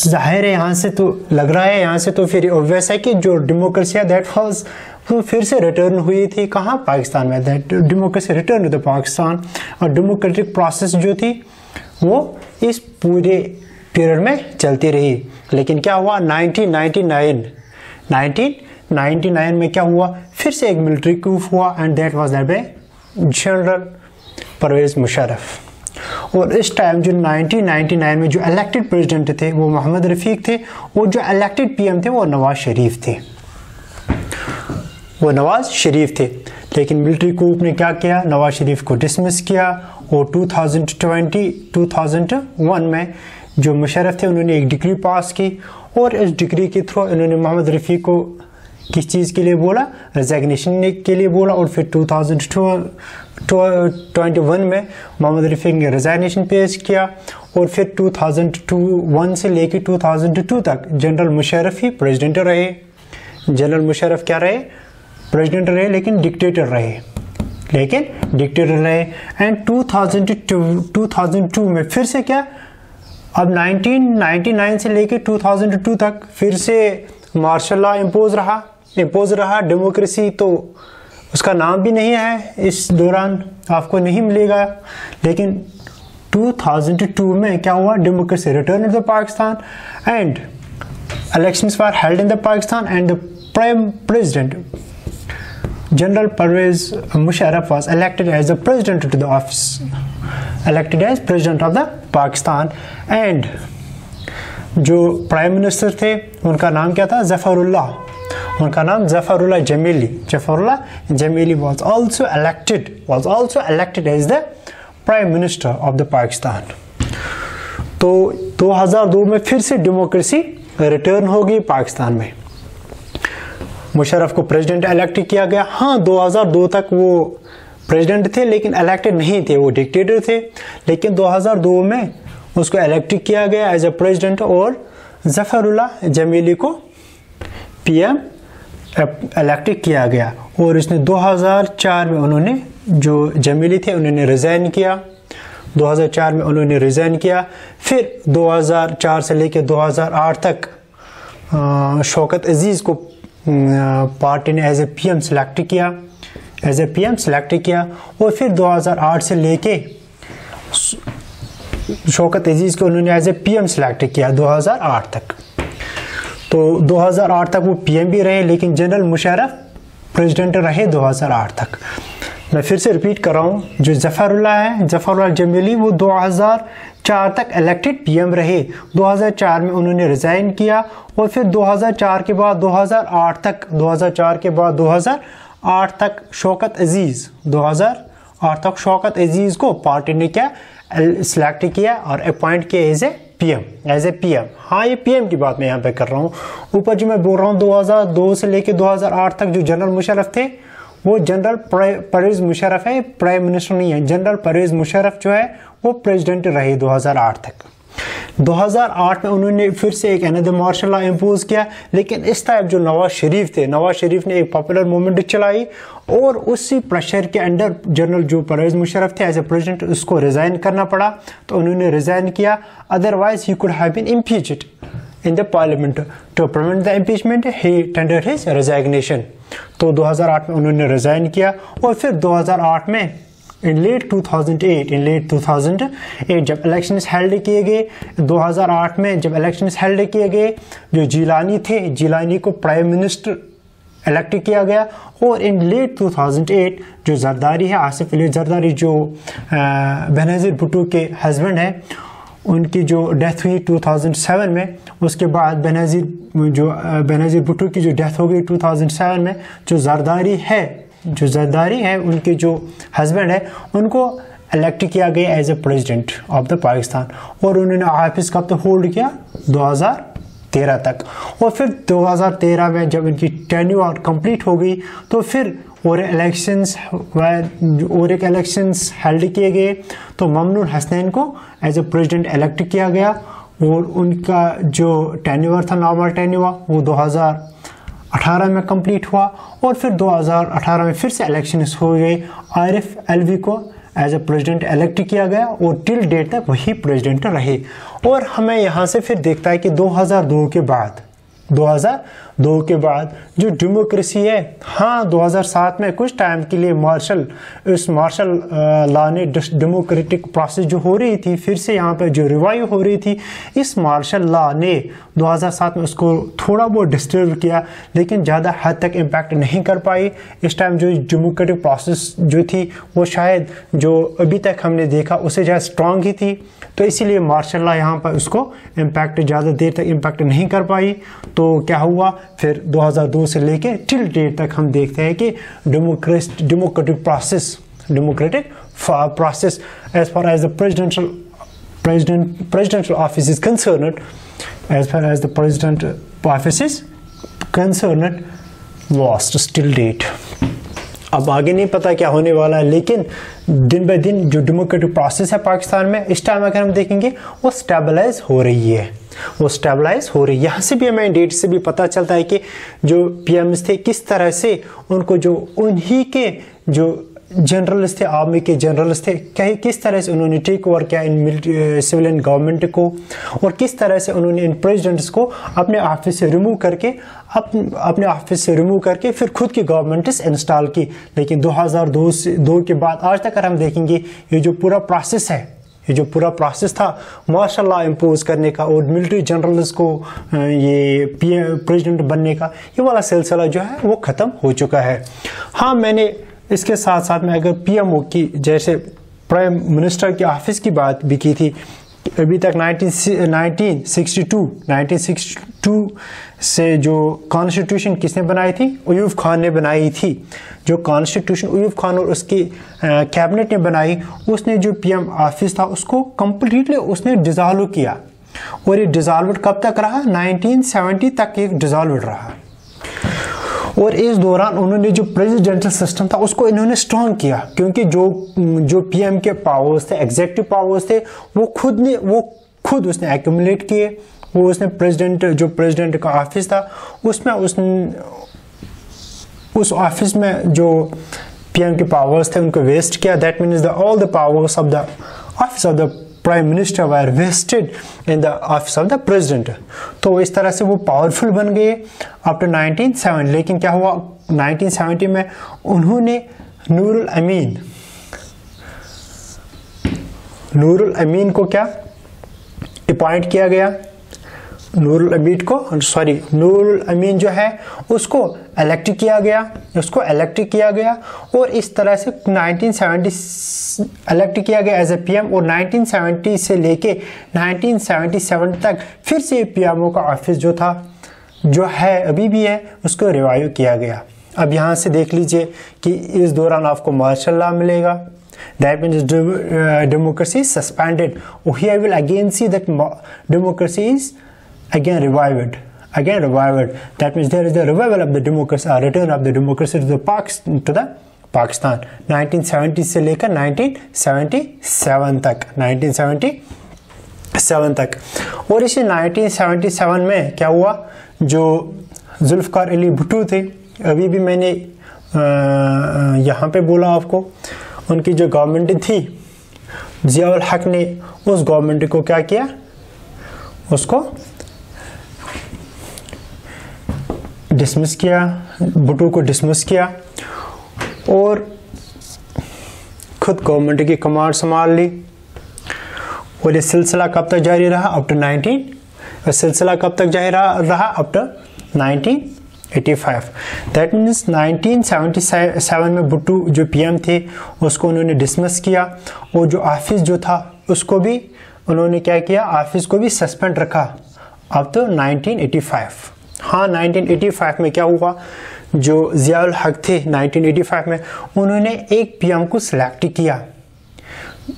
S1: जाहिर है यहाँ से तो लग रहा है, यहाँ से तो फिर ऑब्वियस है कि जो डेमोक्रेसी है दैट वाज वो फिर से रिटर्न हुई थी कहाँ, पाकिस्तान में। That democracy return to the Pakistan. और डेमोक्रेटिक प्रोसेस जो थी वो इस पूरे पीरियड में चलती रही। लेकिन क्या हुआ, 1999 में क्या हुआ, फिर से एक मिलिट्री कूप हुआ and that was that by general Parvez Musharraf. और इस टाइम जो 1999 में जो इलेक्टेड प्रेसिडेंट थे वो मोहम्मद रफीक थे, और जो इलेक्टेड पीएम थे वो नवाज शरीफ थे। लेकिन मिलिट्री कूप ने क्या किया, नवाज शरीफ को डिसमिस किया। और 2001 में जो मुशर्रफ थे उन्होंने एक डिग्री पास की, और इस डिग्री के थ्रू इन्होंने मोहम्मद रफीक को किस चीज़ के लिए बोला, रेजिग्नेशन के लिए बोला। और फिर 2021 में मोहम्मद रफ़ी ने रेजिग्नेशन पेश किया। और फिर 2001 से लेकर 2002 तक जनरल मुशर्रफ ही प्रेसिडेंट रहे। जनरल मुशर्रफ क्या रहे, प्रेसिडेंट रहे, लेकिन डिक्टेटर रहे, एंड 2002 में फिर से क्या, अब 1999 से लेकर 2002 तक फिर से मार्शल लॉ इम्पोज रहा। डेमोक्रेसी तो उसका नाम भी नहीं है, इस दौरान आपको नहीं मिलेगा। लेकिन 2002 में क्या हुआ, democracy return in the Pakistan and elections were held in the Pakistan, and the Prime President General Pervez Musharraf was elected as the president to the office, elected as president of the Pakistan. And जो prime minister थे उनका नाम क्या था, ज़फ़रुल्लाह, उनका नाम Zafarullah जमीली was also elected as the Prime Minister of the Pakistan. तो 2002 में फिर से डेमोक्रेसी रिटर्न होगी पाकिस्तान में। मुशर्रफ को प्रेसिडेंट इलेक्ट किया गया। हाँ, 2002 तक वो प्रेसिडेंट थे लेकिन इलेक्टेड नहीं थे, वो डिक्टेटर थे। लेकिन 2002 में उसको इलेक्ट किया गया एज ए प्रेसिडेंट और ज़फ़रुल्लाह जमीली को पीएम इलेक्ट किया गया। और इसने 2004 में उन्होंने, जो जमीली थे, उन्होंने रिज़ाइन किया। 2004 में उन्होंने रिज़ाइन किया। फिर 2004 से लेकर 2008 तक शौकत अजीज़ को पार्टी ने एज ए पीएम सेलेक्ट किया। और फिर 2008 से लेके शौकत अजीज़ को उन्होंने एज ए पीएम सेलेक्ट किया 2008 तक। तो 2008 तक वो पीएम भी रहे, लेकिन जनरल मुशर्रफ प्रेसिडेंट रहे 2008 तक। मैं फिर से रिपीट कर रहा हूँ, जो ज़फ़रुल्लाह जमीली, वो 2004 तक इलेक्टेड पीएम रहे। 2004 में उन्होंने रिज़ाइन किया। और फिर 2004 के बाद 2008 तक शौकत अजीज़ को पार्टी ने क्या सिलेक्ट किया और अपॉइंट किया एज ए पीएम। हाँ, ये पीएम की बात मैं यहाँ पे कर रहा हूँ। ऊपर जो मैं बोल रहा हूँ 2002 से लेकर 2008 तक जो जनरल मुशर्रफ थे, वो जनरल परवेज मुशर्रफ है, प्राइम मिनिस्टर नहीं है। जनरल परवेज मुशर्रफ जो है वो प्रेसिडेंट रहे 2008 तक। 2008 में उन्होंने फिर से एक अनदर मार्शल लॉ इम्पोज किया। लेकिन इस टाइप जो नवाज शरीफ ने एक पॉपुलर मूवमेंट चलाई और उसी प्रेशर के अंडर जनरल जो परवेज मुशर्रफ थे एज ए प्रेसिडेंट, उसको रिजाइन करना पड़ा। तो उन्होंने रिजाइन किया, otherwise he could have been impeached in the parliament. To prevent the impeachment, he tendered his resignation. तो 2008 में उन्होंने रिजाइन किया। और फिर 2008 में in late 2008 जब इलेक्शंस हेल्ड किए गए, 2008 में जब इलेक्शंस हेल्ड किए गए, जो जिलानी को प्राइम मिनिस्टर इलेक्ट किया गया। और इन लेट 2008 जो जरदारी है, आसिफ अली जरदारी, जो बेनज़ीर भुट्टो के हस्बैंड है, उनकी जो डेथ हुई 2007 में, उसके बाद बेनज़ीर भुट्टो की जो डेथ हो गई 2007 में, जो जरदारी है उनके जो हस्बैंड है, उनको इलेक्ट किया गया as a president of the Pakistan. और उन्होंने ऑफिस कब तक होल्ड किया, 2013 तक। और फिर 2013 में जब इनकी टेन्योर कंप्लीट हो गई, तो फिर और एक इलेक्शंस हेल्ड किए गए। तो ममनून हसनैन को एज ए प्रेसिडेंट इलेक्ट किया गया। और उनका जो टेन्योर था, नॉर्मल टेन्योर, वो 2018 में कंप्लीट हुआ। और फिर 2018 में फिर से इलेक्शंस हो गए। आरिफ अलवी को एज ए प्रेसिडेंट इलेक्ट किया गया और टिल डेट तक वही प्रेसिडेंट रहे। और हमें यहाँ से फिर देखता है कि 2002 के बाद जो डेमोक्रेसी है, हाँ 2007 में कुछ टाइम के लिए मार्शल लॉ ने डेमोक्रेटिक प्रोसेस जो हो रही थी, फिर से यहाँ पे जो रिवाइव हो रही थी, इस मार्शल लॉ ने 2007 में उसको थोड़ा बहुत डिस्टर्ब किया, लेकिन ज़्यादा हद तक इम्पैक्ट नहीं कर पाई। इस टाइम जो डेमोक्रेटिक प्रोसेस जो थी, वो शायद जो अभी तक हमने देखा उससे ज़्यादा स्ट्रॉन्ग ही थी। तो इसीलिए मार्शल लॉ यहाँ पर उसको इम्पैक्ट ज़्यादा देर तक इम्पैक्ट नहीं कर पाई। तो क्या हुआ, फिर 2002 से लेके टिल डेट तक हम देखते हैं कि democratic process as far as the presidential office is concerned, lost still date. अब आगे नहीं पता क्या होने वाला है, लेकिन दिन ब दिन जो डेमोक्रेटिक प्रोसेस है पाकिस्तान में इस टाइम अगर हम देखेंगे वो स्टेबलाइज हो रही है, वो स्टेबलाइज हो रही है। यहाँ से भी हमें डेट से भी पता चलता है कि जो पीएम्स थे किस तरह से उनको जो उन्हीं के जो जनरल्स थे, आर्मी के जनरल्स थे, किस तरह से उन्होंने टेक ओवर किया इन सिविलियन गवर्नमेंट को, और किस तरह से उन्होंने इन प्रेसिडेंट्स को अपने ऑफिस से रिमूव करके अपने ऑफिस से रिमूव करके फिर खुद की गवर्नमेंट्स इंस्टॉल की। लेकिन 2002 के बाद आज तक अगर हम देखेंगे ये जो पूरा प्रोसेस है, ये जो पूरा प्रोसेस था मार्शल लॉ इम्पोज करने का और मिलिट्री जनरल्स को ये प्रेसिडेंट बनने का, ये वाला सिलसिला जो है वो ख़त्म हो चुका है। हाँ, मैंने इसके साथ साथ में अगर पीएमओ की जैसे प्राइम मिनिस्टर के ऑफिस की बात भी की थी, अभी तक 1962 से जो कॉन्स्टिट्यूशन किसने बनाई थी? अयूब खान ने बनाई थी। जो कॉन्स्टिट्यूशन अयूब खान और उसकी कैबिनेट ने बनाई, उसने जो पीएम ऑफिस था उसको कंप्लीटली उसने डिसॉल्व किया, और ये डिसॉल्व कब तक रहा? 1970 तक ये डिसॉल्व रहा। और इस दौरान उन्होंने जो प्रेसिडेंशियल सिस्टम था उसको इन्होंने स्ट्रॉन्ग किया, क्योंकि जो पीएम के पावर्स थे, एग्जीक्यूटिव पावर्स थे, वो खुद उसने एक्यूमुलेट किए। वो उसने जो प्रेसिडेंट का ऑफिस था उसमें उस ऑफिस में जो पीएम के पावर्स थे उनको वेस्ट किया। That means all the powers of the office of the prime minister were vested in the office of the president. तो इस तरह से वो पावरफुल बन गए आफ्टर 1970। लेकिन क्या हुआ 1970 में? उन्होंने नूरुल अमीन को क्या अपॉइंट किया गया? नूरुल अमीन जो है उसको इलेक्ट किया गया, और इस तरह से 1970 इलेक्ट किया गया एज ए पीएम, और 1970 से लेके 1977 तक फिर से पीएमओ का ऑफिस जो है अभी भी है, उसको रिवाइव किया गया। अब यहाँ से देख लीजिए कि इस दौरान आपको मार्शल लॉ मिलेगा। That means democracy is suspended. Here we will again see that democracy is again revived. That means there is the revival of the democracy, return of the democracy to the Pakistan 1970 से लेकर 1977 तक। और इसी 1977 में क्या हुआ? जो जुल्फकार अली भुट्टो थे, अभी भी मैंने यहाँ पे बोला आपको, उनकी जो गवर्नमेंट थी जियाउल हक ने उस गवर्नमेंट को क्या किया? उसको डिसमिस किया, भुट्टो को डिसमिस किया, और खुद गवर्नमेंट की कमांड संभाल ली। और ये सिलसिला कब तक जारी रहा? आफ्टर 1985। दैट मीन्स 1977 में भुट्टो जो पीएम थे उसको उन्होंने डिसमिस किया, और जो ऑफिस जो था उसको भी उन्होंने क्या किया? ऑफिस को भी सस्पेंड रखा अब तो 1985। हाँ, 1985 में क्या हुआ? जो जियाउल हक थे 1985 में उन्होंने एक पीएम को सिलेक्ट किया,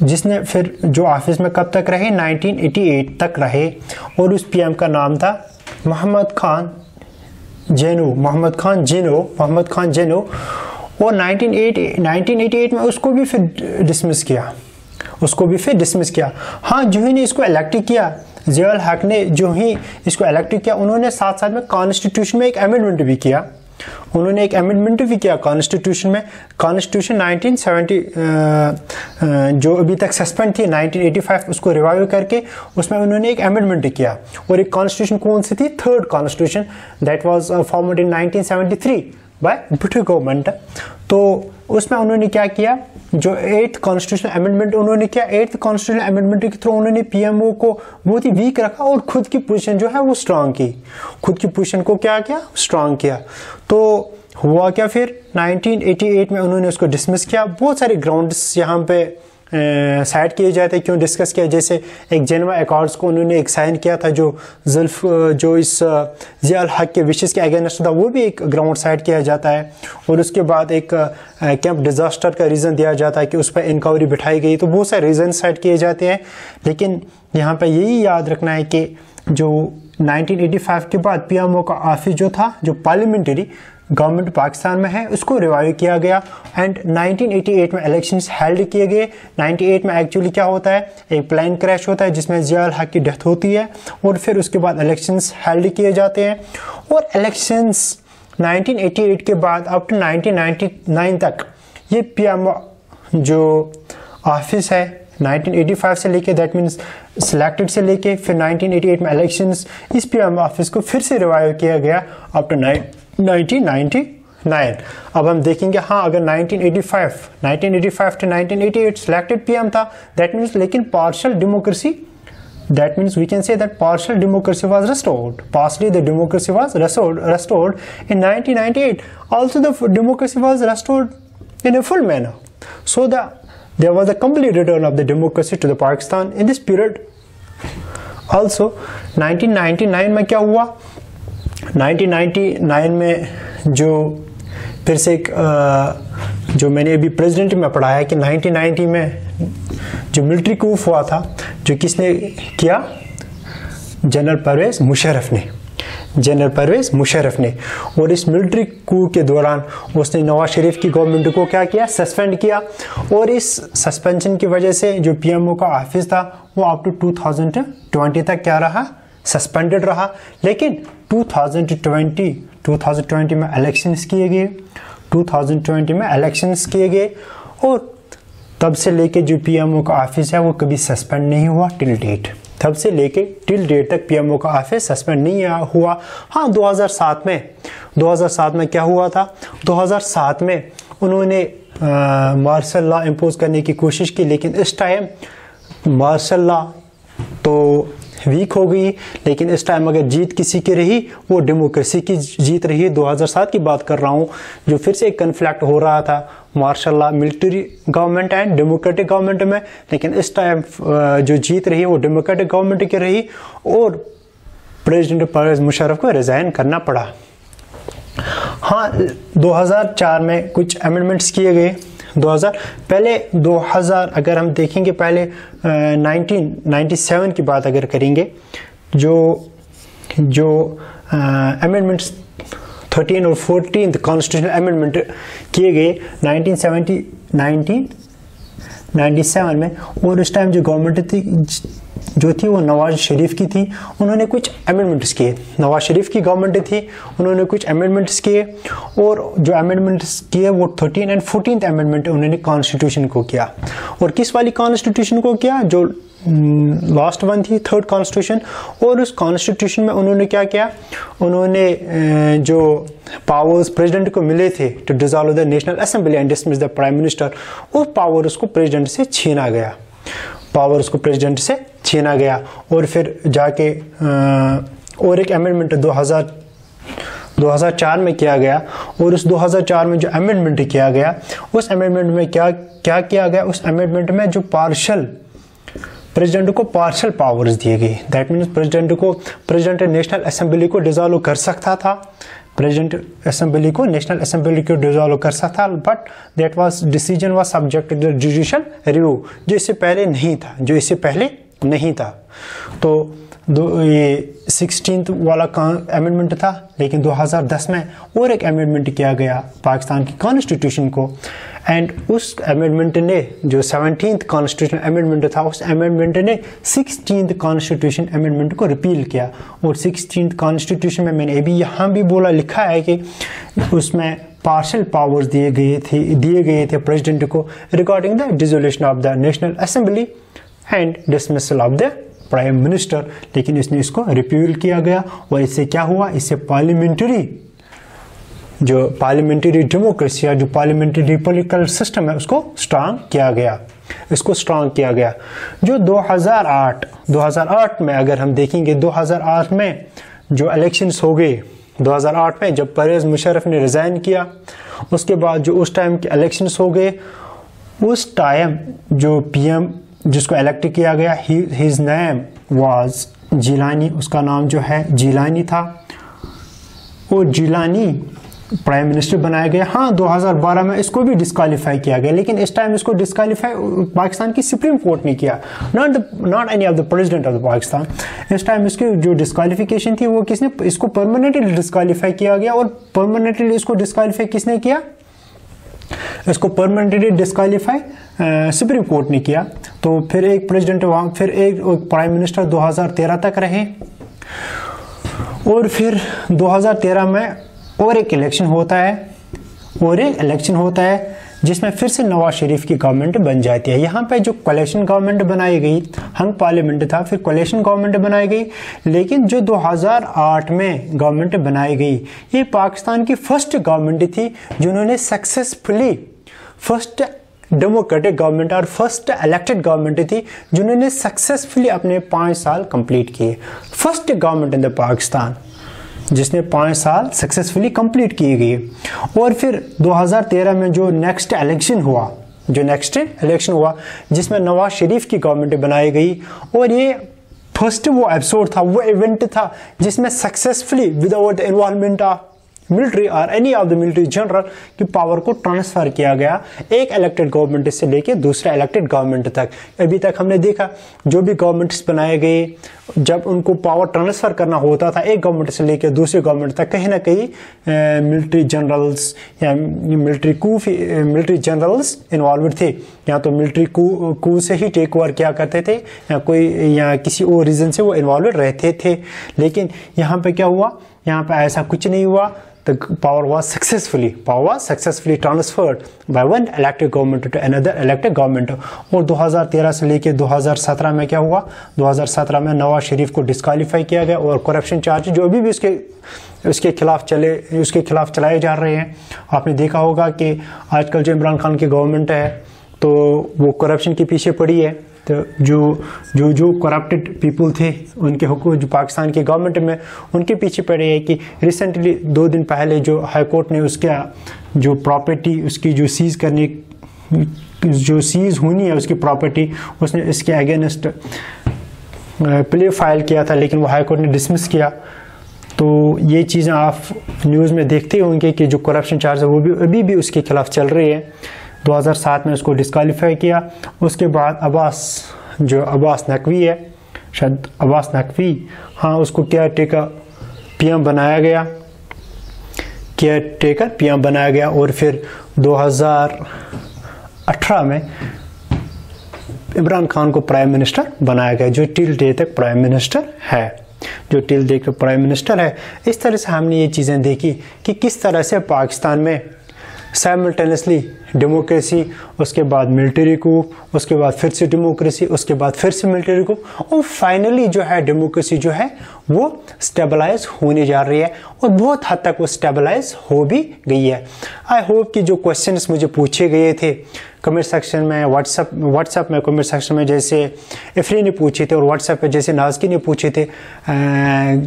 S1: जिसने फिर जो ऑफिस में कब तक रहे? 1988 तक रहे, और उस पीएम का नाम था मोहम्मद खान जेनो। और 1988 में उसको भी फिर डिसमिस किया। हाँ, जो ही ने इसको इलेक्ट किया, जियाउल हक ने जो ही इसको इलेक्ट किया, उन्होंने साथ साथ में कॉन्स्टिट्यूशन में एक अमेंडमेंट भी किया। कॉन्स्टिट्यूशन में, कॉन्स्टिट्यूशन 1970 जो अभी तक सस्पेंड थी 1985, उसको रिवाइव करके उसमें उन्होंने एक अमेंडमेंट किया। और एक कॉन्स्टिट्यूशन कौन सी थी? Third constitution, that was formed in 1973 by Bhutto government. तो उसमें उन्होंने क्या किया? जो 8th कॉन्स्टिट्यूशनल अमेंडमेंट उन्होंने किया, 8th कॉन्स्टिट्यूशनल अमेंडमेंट के थ्रू उन्होंने पीएमओ को बहुत ही वीक रखा और खुद की पोजीशन जो है वो स्ट्रांग की। स्ट्रांग किया। तो हुआ क्या फिर? 1988 में उन्होंने उसको डिसमिस किया। बहुत सारे ग्राउंड्स यहाँ पे साइड किए जाते हैं क्यों डिस्कस किया। जैसे एक जेनेवा अकॉर्ड्स को उन्होंने एक साइन किया था जो इस जियाउल हक के विशेष के अगेंस्ट था, वो भी एक ग्राउंड साइड किया जाता है। और उसके बाद एक कैंप डिजास्टर का रीज़न दिया जाता है कि उस पर इंक्वायरी बिठाई गई। तो बहुत सारे रीज़न साइड किए जाते हैं, लेकिन यहाँ पे यही याद रखना है कि जो 1985 के बाद पीएमओ का ऑफिस जो था, जो पार्लियामेंट्री गवर्नमेंट पाकिस्तान में है उसको रिवाइव किया गया एंड 1988 में इलेक्शंस हेल्ड किए गए। 98 में एक्चुअली क्या होता है, एक प्लेन क्रैश होता है जिसमें ज़िया हक की डेथ होती है और फिर उसके बाद इलेक्शंस हेल्ड किए जाते हैं और इलेक्शंस 1988 के बाद अप टू 1999 तक ये पीएमओ जो ऑफिस है 1985 से लेके दैट मीन्स सिलेक्टेड से लेके फिर 1988 में इलेक्शंस इस पीएमओ ऑफिस को फिर से रिवाइव किया गया अप टू 1999। अब हम देखेंगे हाँ अगर 1985 टू 1988 सिलेक्टेड पीएम था दैट मीन्स लेकिन partial democracy that means we can say that partial democracy was restored. Partially the democracy was restored in 1998. Also the democracy was restored in a full manner. So there was a complete return of the democracy to the Pakistan in this period. Also 1999 में क्या हुआ, 1999 में जो फिर से एक जो मैंने अभी प्रेसिडेंट में पढ़ाया कि 1990 में जो मिलिट्री कूफ हुआ था जो किसने किया, जनरल परवेज मुशर्रफ ने और इस मिलिट्री कू के दौरान उसने नवाज शरीफ की गवर्नमेंट को क्या किया, सस्पेंड किया और इस सस्पेंशन की वजह से जो पीएमओ का ऑफिस था वो अप टू 2020 तक क्या रहा, सस्पेंडेड रहा। लेकिन 2020 में इलेक्शंस किए गए और तब से लेके जो पीएमओ का ऑफिस है वो कभी सस्पेंड नहीं हुआ टिल डेट। तब से लेके टिल डेट तक पीएमओ का ऑफिस सस्पेंड नहीं हुआ। हाँ 2007 में क्या हुआ था, 2007 में उन्होंने मार्शल लॉ इम्पोज करने की कोशिश की लेकिन इस टाइम मार्शल लॉ तो वीक हो गई। लेकिन इस टाइम अगर जीत किसी की रही वो डेमोक्रेसी की जीत रही। 2007 की बात कर रहा हूँ जो फिर से एक कन्फ्लिक्ट हो रहा था martial law military government and democratic government में, लेकिन इस टाइम जो जीत रही है वो डेमोक्रेटिक गवर्नमेंट की रही और प्रेसिडेंट परवेज मुशर्रफ को रिजाइन करना पड़ा। हाँ 2004 में कुछ अमेंडमेंट्स किए गए। 2000 अगर हम देखेंगे पहले 1997 की बात अगर करेंगे जो अमेंडमेंट्स 13 और 14 कॉन्स्टिट्यूशनल अमेंडमेंट किए गए 1997 में और उस टाइम जो गवर्नमेंट थी वो नवाज शरीफ की थी। उन्होंने कुछ अमेंडमेंट्स किए, नवाज शरीफ की गवर्नमेंट थी, उन्होंने कुछ अमेंडमेंट्स किए और जो अमेंडमेंट्स किए वो 13 एंड 14 अमेंडमेंट उन्होंने कॉन्स्टिट्यूशन को किया। और किस वाली कॉन्स्टिट्यूशन को किया, जो लास्ट वन थी थर्ड कॉन्स्टिट्यूशन। और उस कॉन्स्टिट्यूशन में उन्होंने क्या किया, उन्होंने जो पावर्स प्रेसिडेंट को मिले थे to dissolve the national assembly and dismiss the prime minister, वो पावर उसको प्रेसिडेंट से छीना गया। और फिर जाके और एक अमेंडमेंट 2004 में किया गया और उस 2004 में जो अमेंडमेंट किया गया उस अमेंडमेंट में क्या किया गया, उस अमेंडमेंट में जो प्रेसिडेंट को पार्शियल पावर्स दिए गए। That means president national assembly को डिसॉल्व कर सकता था, नेशनल असेंबली को डिसॉल्व कर सकता, but that decision was subject to judicial review, जो इससे पहले नहीं था। तो ये 16th वाला अमेंडमेंट था। लेकिन 2010 में और एक अमेंडमेंट किया गया पाकिस्तान की कॉन्स्टिट्यूशन को एंड उस अमेंडमेंट ने जो 17th कॉन्स्टिट्यूशन अमेंडमेंट था उस अमेंडमेंट ने 16th कॉन्स्टिट्यूशन अमेंडमेंट को रिपील किया। और 16th कॉन्स्टिट्यूशन में मैंने अभी यहाँ भी लिखा है कि उसमें पार्शियल पावर्स दिए गए थे प्रेसिडेंट को regarding the dissolution of the national assembly and dismissal of the prime minister. लेकिन इसने इसको रिपील किया गया और इससे क्या हुआ, इससे पार्लियामेंट्री डेमोक्रेसी या जो पार्लियामेंट्री पॉलिटिकल सिस्टम है उसको स्ट्रांग किया गया। जो 2008 में अगर हम देखेंगे 2008 में जो इलेक्शंस हो गए, 2008 में जब परवेज मुशर्रफ ने रिजाइन किया उसके बाद जो उस टाइम के इलेक्शंस हो गए, उस टाइम जो पीएम जिसको इलेक्ट किया गया हिज नेम वाज जिलानी, उसका नाम जो है जिलानी था। वो जिलानी प्राइम मिनिस्टर बनाया गया। हाँ, 2012 में इसको भी डिस्क्वालीफाई किया गया, लेकिन इस टाइम इसको डिस्क्वालीफाई पाकिस्तान की सुप्रीम कोर्ट ने किया, not any of the president of the Pakistan. इस टाइम इसकी जो डिस्क्वालिफिकेशन थी वो किसने, इसको परमानेंटली डिस्क्वालीफाई किया गया। और परमानेंटली इसको डिस्क्वालीफाई किसने किया, इसको परमानेंटली डिस्क्वालीफाई सुप्रीम कोर्ट ने किया। तो फिर एक प्रेसिडेंट वहां, फिर एक प्राइम मिनिस्टर 2013 तक रहे। और फिर 2013 में और एक इलेक्शन होता है, जिसमें फिर से नवाज शरीफ की गवर्नमेंट बन जाती है। यहाँ पे जो कोalition गवर्नमेंट बनाई गई, हंग पार्लियामेंट था, फिर कोalition गवर्नमेंट बनाई गई। लेकिन जो 2008 में गवर्नमेंट बनाई गई, ये पाकिस्तान की फर्स्ट गवर्नमेंट थी जिन्होंने सक्सेसफुली, फर्स्ट डेमोक्रेटिक गवर्नमेंट और फर्स्ट इलेक्टेड गवर्नमेंट थी जिन्होंने सक्सेसफुली अपने 5 साल कंप्लीट किए। First government in the Pakistan जिसने 5 साल सक्सेसफुली कंप्लीट किए गए। और फिर 2013 में जो नेक्स्ट इलेक्शन हुआ जिसमें नवाज शरीफ की गवर्नमेंट बनाई गई। और ये फर्स्ट वो एपिसोड था, वो इवेंट था जिसमें successfully without the involvement of military और any of the military general की पावर को ट्रांसफर किया गया एक इलेक्टेड गवर्नमेंट से लेके दूसरा इलेक्टेड गवर्नमेंट तक। अभी तक हमने देखा जो भी गवर्नमेंट्स बनाए गए, जब उनको पावर ट्रांसफर करना होता था एक गवर्नमेंट से लेकर दूसरे गवर्नमेंट तक, कहीं ना कहीं मिलिट्री जनरल्स या मिलिट्री जनरल्स इन्वॉल्व थे, या तो मिलिट्री कू से ही टेक ओवर किया करते थे या किसी और रीजन से वो इन्वॉल्व रहते थे। लेकिन यहाँ पे क्या हुआ, यहाँ पे ऐसा कुछ नहीं हुआ। The power was successfully transferred by one elected government to another elected government। और 2013 से लेके 2017 में क्या हुआ, 2017 में नवाज शरीफ को डिस्क्वालीफाई किया गया और करप्शन चार्ज जो अभी भी उसके खिलाफ चलाए जा रहे हैं। आपने देखा होगा कि आजकल जो इमरान खान की गवर्नमेंट है तो वो करप्शन के पीछे पड़ी है। तो जो करप्टेड पीपल थे उनके हुकूक जो पाकिस्तान की गवर्नमेंट में उनके पीछे पड़े हैं कि रिसेंटली 2 दिन पहले जो हाई कोर्ट ने उसका जो प्रॉपर्टी उसकी जो सीज होनी है उसकी प्रॉपर्टी, उसने इसके अगेंस्ट प्ले फाइल किया था, लेकिन वो हाई कोर्ट ने डिसमिस किया। तो ये चीज़ें आप न्यूज़ में देखते होंगे कि जो करप्शन चार्ज है वो भी अभी भी उसके खिलाफ चल रही है। 2007 में उसको डिस्क्वालीफाई किया। उसके बाद अब्बास नकवी है, शायद अब्बास नकवी, हाँ, उसको केयर टेकर पीएम बनाया गया। और फिर 2018 में इमरान खान को प्राइम मिनिस्टर बनाया गया, जो टिल डे तक प्राइम मिनिस्टर है। इस तरह से हमने ये चीज़ें देखी कि किस तरह से पाकिस्तान में साइमल्टेनियसली डेमोक्रेसी, उसके बाद मिलिट्री कू, उसके बाद फिर से डेमोक्रेसी, उसके बाद फिर से मिलिट्री कू, और फाइनली जो है डेमोक्रेसी जो है वो स्टेबलाइज होने जा रही है और बहुत हद तक वो स्टेबलाइज हो भी गई है। आई होप कि जो क्वेश्चंस मुझे पूछे गए थे कमेंट सेक्शन में, व्हाट्सएप में कमेंट सेक्शन में, जैसे इफरी ने पूछे थे और व्हाट्सएप पे जैसे नाज़की ने पूछे थे,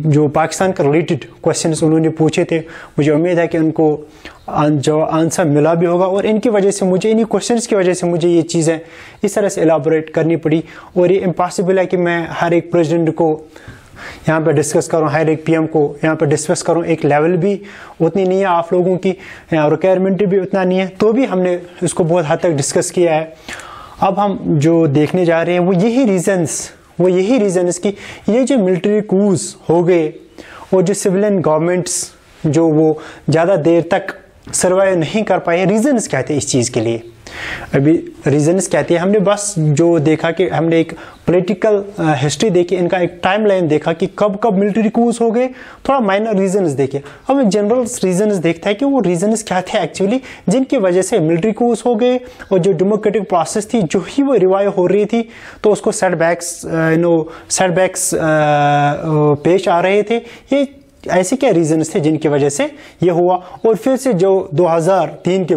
S1: जो पाकिस्तान का रिलेटेड क्वेश्चंस उन्होंने पूछे थे, मुझे उम्मीद है कि उनको जो आंसर मिला भी होगा। और इनकी वजह से मुझे, इन्हीं क्वेश्चंस की वजह से मुझे ये चीज़ें इस तरह से एलाबोरेट करनी पड़ी। और ये इम्पॉसिबल है कि मैं हर एक प्रेसिडेंट को यहाँ पे डिस्कस करूँ, हर एक पीएम को यहाँ पे डिस्कस करूँ। एक लेवल भी उतनी नहीं है आप लोगों की, रिक्वायरमेंट भी उतना नहीं है, तो भी हमने इसको बहुत हद तक डिस्कस किया है। अब हम जो देखने जा रहे हैं वो यही रीजन्स कि ये जो मिलिट्री कूज हो गए और जो सिविलियन गवर्नमेंट्स जो वो ज़्यादा देर तक सर्वाइव नहीं कर पाए, रीजन्स क्या थे इस चीज़ के लिए। अभी रीजन्स कहते हैं, हमने बस जो देखा कि हमने एक पॉलिटिकल हिस्ट्री देखी, इनका एक टाइमलाइन देखा कि कब कब मिलिट्री कूज हो गए, थोड़ा माइनर रीजन्स देखे। अब एक जनरल रीजन्स देखता है कि वो रीजन्स क्या थे एक्चुअली जिनकी वजह से मिलिट्री कूज हो गए और जो डेमोक्रेटिक प्रोसेस थी जो ही वो रिवाइव हो रही थी तो उसको सेटबैक्स पेश आ रहे थे। ये ऐसे क्या रीजन्स थे जिनकी वजह से ये हुआ। और फिर से जो 2003 के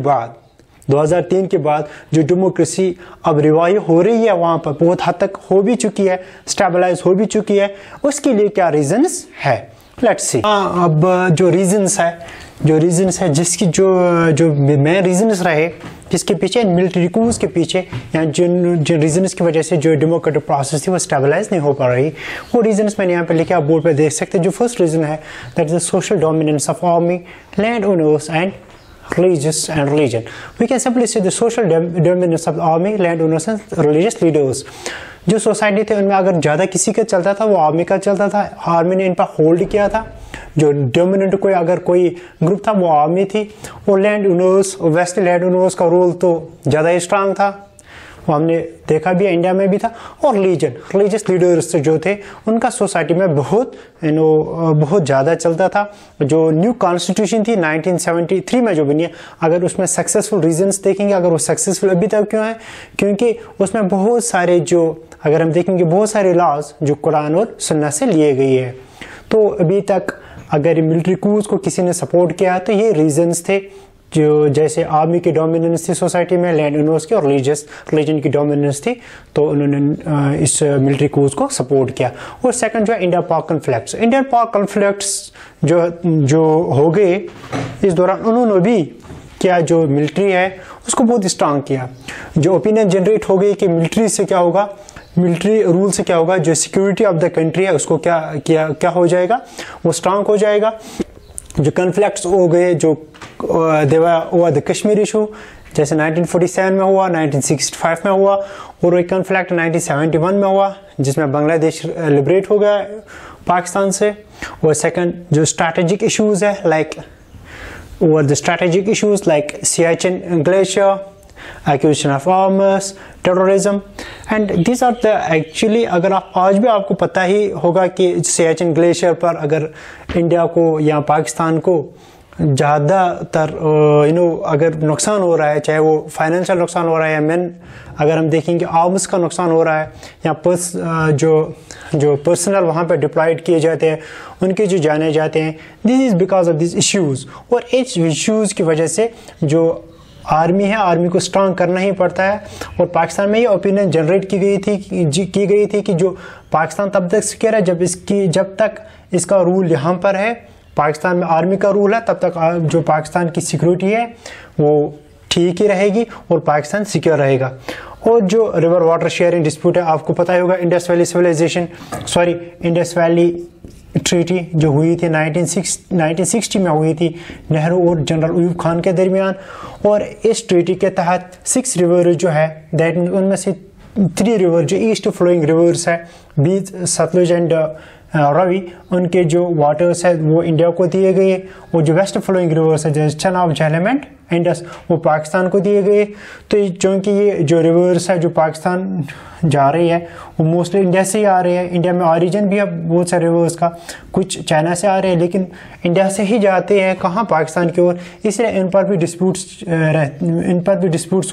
S1: बाद जो डेमोक्रेसी अब रिवाइव हो रही है वहां पर बहुत हद तक हो भी चुकी है, स्टेबलाइज हो भी चुकी है, उसके लिए क्या रीजन्स है, लेट्स सी। अब जो रीजन्स है जो रीजंस है, जिसकी जो मेन रीजंस रहे जिसके पीछे, मिलिट्री कूज के पीछे, या जिन रीजंस की वजह से जो डेमोक्रेटिक प्रोसेस थी वो स्टेबलाइज नहीं हो पा रही, वो रीजंस मैंने यहाँ पे लिखे, आप बोर्ड पे देख सकते हैं। जो फर्स्ट रीजन है that is the social dominance of army, land owners and religious and religion. We can simply say the social dominance of the army, landowners and religious leaders. जो सोसाइटी थे उनमें अगर ज़्यादा किसी का चलता था वो आर्मी का चलता था, आर्मी ने इन पर होल्ड किया था। जो डोमिनेंट कोई ग्रुप था वो आर्मी थी, और land owners, west land owners का रोल तो ज़्यादा ही स्ट्रांग था, वो हमने देखा भी है, इंडिया में भी था। और रिलीजियस लीडर्स जो थे उनका सोसाइटी में बहुत ज़्यादा चलता था। जो न्यू कॉन्स्टिट्यूशन थी 1973 में जो बनी है, अगर उसमें सक्सेसफुल रीजंस देखेंगे, अगर वो सक्सेसफुल अभी तक क्यों है, क्योंकि उसमें बहुत सारे अगर हम देखेंगे बहुत सारे लॉज जो कुरान और सुन्नत से लिए गए हैं। तो अभी तक अगर मिलिट्री कूज को किसी ने सपोर्ट किया तो ये रीजंस थे, जो जैसे आर्मी की डोमिनेंस थी सोसाइटी में, लैंड ओनर्स की, और रिलीजन की डोमिनेंस थी, तो उन्होंने इस मिलिट्री कूज को सपोर्ट किया। और सेकंड जो है इंडिया पाक कॉन्फ्लिक्ट्स। इंडियन पाक कॉन्फ्लिक्ट्स जो हो गए इस दौरान, उन्होंने भी क्या जो मिलिट्री है उसको बहुत स्ट्रांग किया। जो ओपिनियन जनरेट हो गई कि मिलिट्री से क्या होगा, मिलिट्री रूल से क्या होगा, जो सिक्योरिटी ऑफ द कंट्री है उसको क्या हो जाएगा, वो स्ट्रांग हो जाएगा। जो कॉन्फ्लिक्ट्स हो गए, जो हुआ द कश्मीर इशू, जैसे 1947 में हुआ, 1965 में हुआ, और एक कॉन्फ्लिक्ट 1971 में हुआ जिसमें बांग्लादेश लिबरेट हो गया पाकिस्तान से। और सेकंड जो स्ट्रैटेजिक इश्यूज है like Siachen glacier, acquisition of arms, terrorism, and this are the actually, अगर आप आज भी आपको पता ही होगा कि सियाचिन ग्लेशियर पर अगर इंडिया को या पाकिस्तान को ज़्यादातर अगर नुकसान हो रहा है, चाहे वो फाइनेंशियल नुकसान हो रहा है या अगर हम देखेंगे आर्म्स का नुकसान हो रहा है, या जो पर्सनल वहाँ पे डिप्लॉयड किए जाते हैं उनके जो जाने जाते हैं, this is because of this issues. और इस इश्यूज़ की वजह से जो आर्मी है, आर्मी को स्ट्रांग करना ही पड़ता है। और पाकिस्तान में ये ओपिनियन जनरेट की गई थी कि जो पाकिस्तान तब तक सिक्योर है जब तक इसका रूल यहाँ पर है, पाकिस्तान में आर्मी का रूल है, तब तक जो पाकिस्तान की सिक्योरिटी है वो ठीक ही रहेगी और पाकिस्तान सिक्योर रहेगा। और जो रिवर वाटर शेयरिंग डिस्प्यूट है, आपको पता ही होगा, इंडस वैली ट्रीटी जो हुई थी 1960 में हुई थी नेहरू और जनरल अयूब खान के दरमियान। और इस ट्रीटी के तहत 6 रिवर जो है, दैट मीन उनमें से 3 रिवर जो ईस्ट फ्लोइंग रिवर्स है, बीच सतलुज एंड रवि, उनके जो वाटर्स है वो इंडिया को दिए गए, और जो वेस्ट फ्लोइंग रिवर्स है जैसे चनाब, झेलम एंड इंडस, वो पाकिस्तान को दिए गए। तो क्योंकि ये जो रिवर्स है जो पाकिस्तान जा रही है वो मोस्टली इंडिया से ही आ रही है, इंडिया में ओरिजिन भी है बहुत सारे रिवर्स का, कुछ चाइना से आ रहे हैं लेकिन इंडिया से ही जाते हैं कहाँ, पाकिस्तान की ओर, इसलिए इन पर भी डिस्प्यूट्स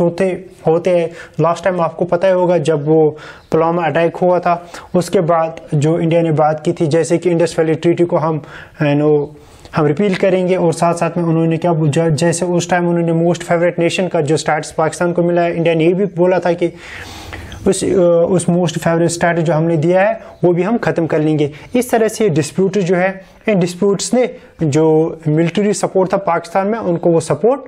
S1: होते हैं। लास्ट टाइम आपको पता ही होगा जब वो पुलवामा अटैक हुआ था, उसके बाद जो इंडिया ने बात की थी जैसे कि इंडस वैली ट्रीटी को हम रिपील करेंगे, और साथ साथ में उन्होंने क्या, जैसे उस टाइम उन्होंने मोस्ट फेवरेट नेशन का जो स्टेटस पाकिस्तान को मिला है, इंडिया ने ये भी बोला था कि उस मोस्ट फेवरेट स्टेटस जो हमने दिया है वो भी हम ख़त्म कर लेंगे। इस तरह से डिस्प्यूट जो है, इन डिस्प्यूट्स ने जो मिलिट्री सपोर्ट था पाकिस्तान में, उनको वो सपोर्ट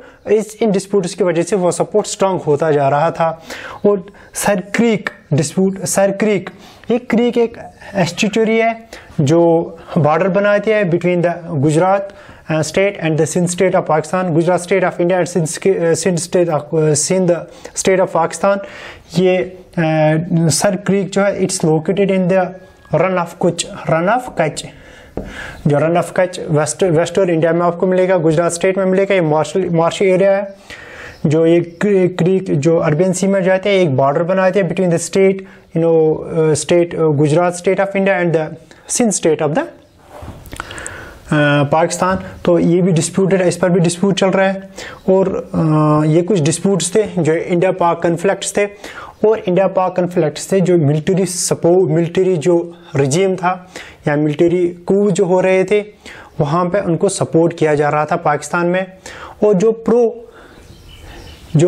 S1: इन डिस्प्यूट्स की वजह से वो सपोर्ट स्ट्रांग होता जा रहा था। और सर क्रीक डिस्प्यूट, सर क्रीक, ये क्रीक एक एस्टिट्यूरी है जो बॉर्डर बनाती है between the Gujarat state and the Sindh state of Pakistan, Gujarat state of India and Sindh state of Pakistan. ये सर क्रीक जो है it's located in the Rann of Kutch, जो Rann of Kutch western India में आपको मिलेगा, गुजरात स्टेट में मिलेगा। ये मार्शी एरिया है। जो ये क्रीक जो अरबियन सी में जाते हैं, एक बॉर्डर बनाते हैं between the state state Gujarat state of India and the Sindh state of the Pakistan. तो ये भी डिस्प्यूटेड है, इस पर भी डिस्प्यूट चल रहा है। और ये कुछ डिस्प्यूट्स थे जो इंडिया पाक कन्फ्लिक्ट्स थे, और इंडिया पाक कन्फ्लिक्ट्स थे जो मिलिट्री जो रिजीम था या मिलिट्री कू जो हो रहे थे वहाँ पे उनको सपोर्ट किया जा रहा था पाकिस्तान में। और जो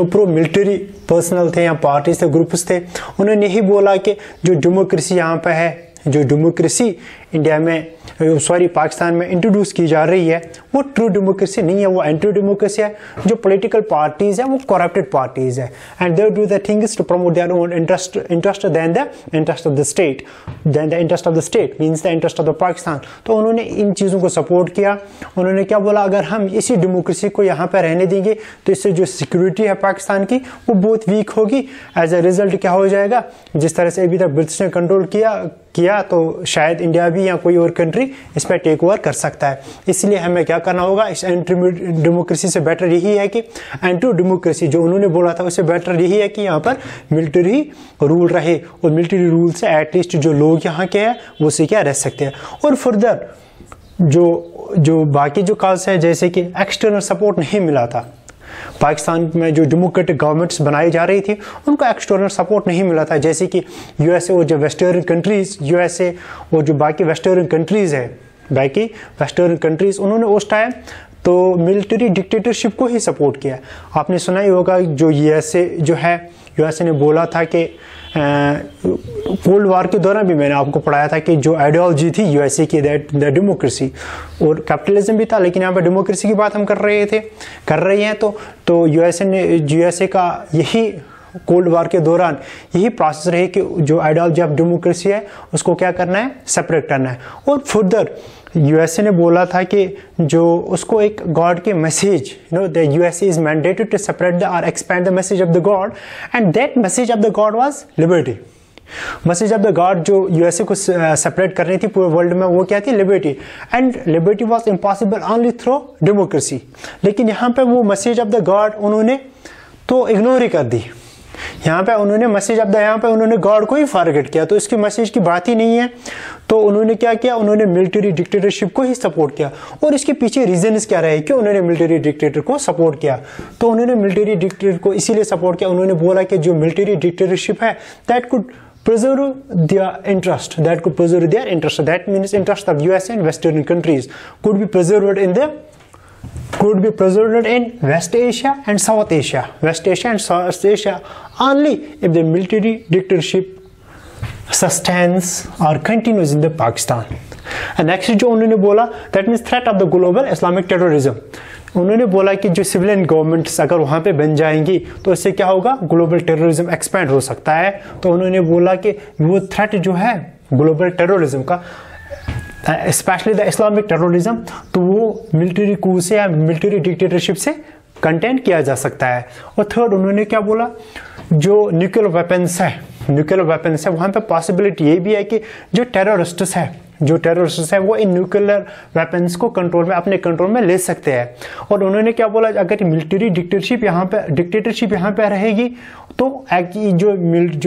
S1: प्रो मिलिट्री पर्सनल थे या पार्टीज थे, ग्रुप्स थे, उन्होंने यही बोला कि जो डेमोक्रेसी यहाँ पे है, जो डेमोक्रेसी इंडिया में पाकिस्तान में इंट्रोड्यूस की जा रही है वो ट्रू डेमोक्रेसी नहीं है, वो एंटी डेमोक्रेसी है। जो पॉलिटिकल पार्टीज है वो करप्टेड पार्टीज है and they do the things to promote their own interest then the interest of the state, then the interest of the state means the interest of the Pakistan. तो उन्होंने इन चीज़ों को support किया। उन्होंने क्या बोला, अगर हम इसी डेमोक्रेसी को यहाँ पर रहने देंगे तो इससे जो सिक्योरिटी है पाकिस्तान की वो बहुत वीक होगी। एज ए रिजल्ट क्या हो जाएगा, जिस तरह से अभी तक ब्रिटिश ने कंट्रोल किया तो शायद इंडिया भी या कोई और कंट्री इस पर टेक ओवर कर सकता है। इसलिए हमें क्या करना होगा, इस एंटी डेमोक्रेसी से बेटर यही है कि एंटी डेमोक्रेसी जो उन्होंने बोला था उससे बेटर यही है कि यहाँ पर मिलिट्री रूल रहे और मिलिट्री रूल से एटलीस्ट जो लोग यहाँ के हैं वो से क्या रह सकते हैं। और फर्दर जो बाकी जो काज है, जैसे कि एक्सटर्नल सपोर्ट नहीं मिला था पाकिस्तान में, जो डेमोक्रेटिक गवर्नमेंट्स बनाई जा रही थी उनको एक्सटर्नल सपोर्ट नहीं मिला था। जैसे कि यूएसए और जो वेस्टर्न कंट्रीज, यूएसए और जो बाकी वेस्टर्न कंट्रीज है, बाकी वेस्टर्न कंट्रीज उन्होंने उस टाइम तो मिलिट्री डिक्टेटरशिप को ही सपोर्ट किया। आपने सुना ही होगा जो यूएसए जो है, यूएसए ने बोला था कि कोल्ड वार के दौरान भी मैंने आपको पढ़ाया था कि जो आइडियोलॉजी थी यूएसए की दैट द डेमोक्रेसी और कैपिटलिज्म भी था, लेकिन यहाँ पर डेमोक्रेसी की बात हम कर रहे हैं तो यूएसए का यही कोल्ड वार के दौरान यही प्रोसेस रहे कि जो आइडियोलॉजी ऑफ डेमोक्रेसी है उसको क्या करना है, सेपरेट करना है। और फर्दर यूएसए ने बोला था कि जो उसको एक गॉड के message, the USA is mandated to separate the और expand the message of the God and that message of the God was liberty. Message of the God जो यूएसए को सेपरेट कर रही थी पूरे वर्ल्ड में वो क्या थी, liberty. And liberty was impossible only through democracy. लेकिन यहाँ पे वो मैसेज ऑफ द गॉड उन्होंने तो इग्नोर ही कर दी। यहाँ पे उन्होंने मैसेज ऑफ द, यहाँ पे उन्होंने गॉड को ही फॉरगेट किया, तो इसकी मैसेज की बात ही नहीं है। तो उन्होंने क्या किया, उन्होंने मिलिट्री डिक्टेटरशिप को ही सपोर्ट किया। और इसके पीछे रीजंस क्या रहे कि उन्होंने मिलिट्री डिक्टेटर को सपोर्ट किया। तो उन्होंने मिलिट्री डिक्टेटर को इसीलिए सपोर्ट किया, उन्होंने बोला कि जो मिलिट्री डिक्टेटरशिप है that could preserve their interest, that means interest of US and Western countries could be preserved in West Asia and South Asia, only if the military dictatorship sustains or continues in the Pakistan. And next जो उन्होंने बोला that means threat of the global Islamic terrorism. उन्होंने बोला कि जो civilian governments अगर वहाँ पे बन जाएंगी तो इससे क्या होगा, ग्लोबल टेररिज्म एक्सपेंड हो सकता है। तो उन्होंने बोला कि वो थ्रेट जो है ग्लोबल टेररिज्म का, स्पेशली द इस्लामिक टेररिज्म, तो वो मिलिट्री कू से या मिलिट्री डिक्टेटरशिप से कंटेन किया जा सकता है। और थर्ड उन्होंने क्या बोला, जो न्यूक्लियर वेपन्स है वहाँ पे पॉसिबिलिटी ये भी है कि जो टेररिस्ट्स है वो इन न्यूक्लियर वेपन्स को अपने कंट्रोल में ले सकते हैं। और उन्होंने क्या बोला, अगर मिलिट्री डिक्टेटरशिप यहाँ पे रहेगी तो जो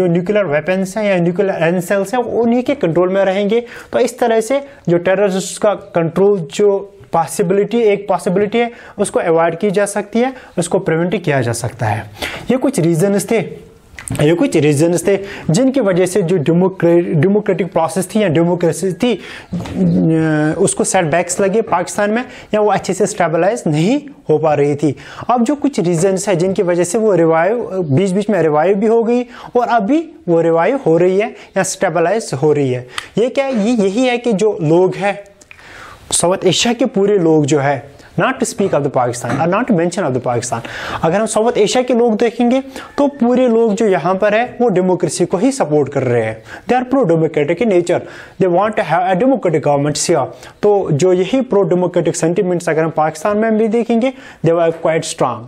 S1: न्यूक्लियर वेपन्स हैं या न्यूक्लियर एनसेल्स हैं वो उन्हीं के कंट्रोल में रहेंगे। तो इस तरह से जो टेररिस्ट का कंट्रोल जो पॉसिबिलिटी है उसको अवॉइड की जा सकती है, उसको प्रिवेंट किया जा सकता है। ये कुछ रीजंस थे जिनकी वजह से जो डेमोक्रेटिक प्रोसेस थी या डेमोक्रेसी थी उसको सेटबैक्स लगे पाकिस्तान में, या वो अच्छे से स्टेबलाइज नहीं हो पा रही थी। अब जो कुछ रीजंस है जिनकी वजह से वो बीच में रिवाइव भी हो गई और अभी वो रिवाइव हो रही है या स्टेबलाइज हो रही है। ये क्या है, यही है कि जो लोग हैं साउथ एशिया के पूरे लोग जो है, not to speak of the Pakistan और not to mention of the Pakistan, अगर हम साउथ एशिया के लोग देखेंगे तो पूरे लोग जो यहाँ पर है वो डेमोक्रेसी को ही सपोर्ट कर रहे हैं। They are pro democratic in nature, they want to have a democratic government here. तो जो यही प्रो डेमोक्रेटिक सेंटिमेंट्स अगर हम पाकिस्तान में भी देखेंगे दे आर क्वाइट स्ट्रांग।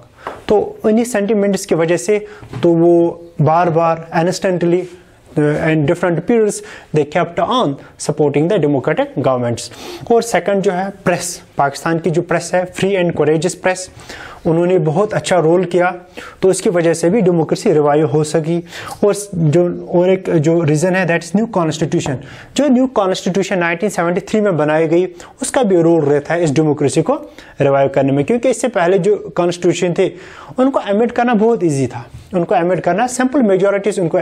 S1: तो इन्हीं सेंटिमेंट्स की वजह से तो वो बार instantly and different periods they kept on supporting the democratic governments. और सेकंड जो है प्रेस, पाकिस्तान की जो प्रेस है फ्री एंड कोरेजियस प्रेस, उन्होंने बहुत अच्छा रोल किया, तो इसकी वजह से भी डेमोक्रेसी रिवाइव हो सकी। और एक जो रीजन है दैट इज न्यू कॉन्स्टिट्यूशन, जो न्यू कॉन्स्टिट्यूशन 1973 में बनाई गई उसका भी रोल रहता है इस डेमोक्रेसी को रिवाइव करने में, क्योंकि इससे पहले जो कॉन्स्टिट्यूशन थे उनको अमेंड करना बहुत ईजी था, उनको अमेंड करना सिंपल मेजोरिटीज उनको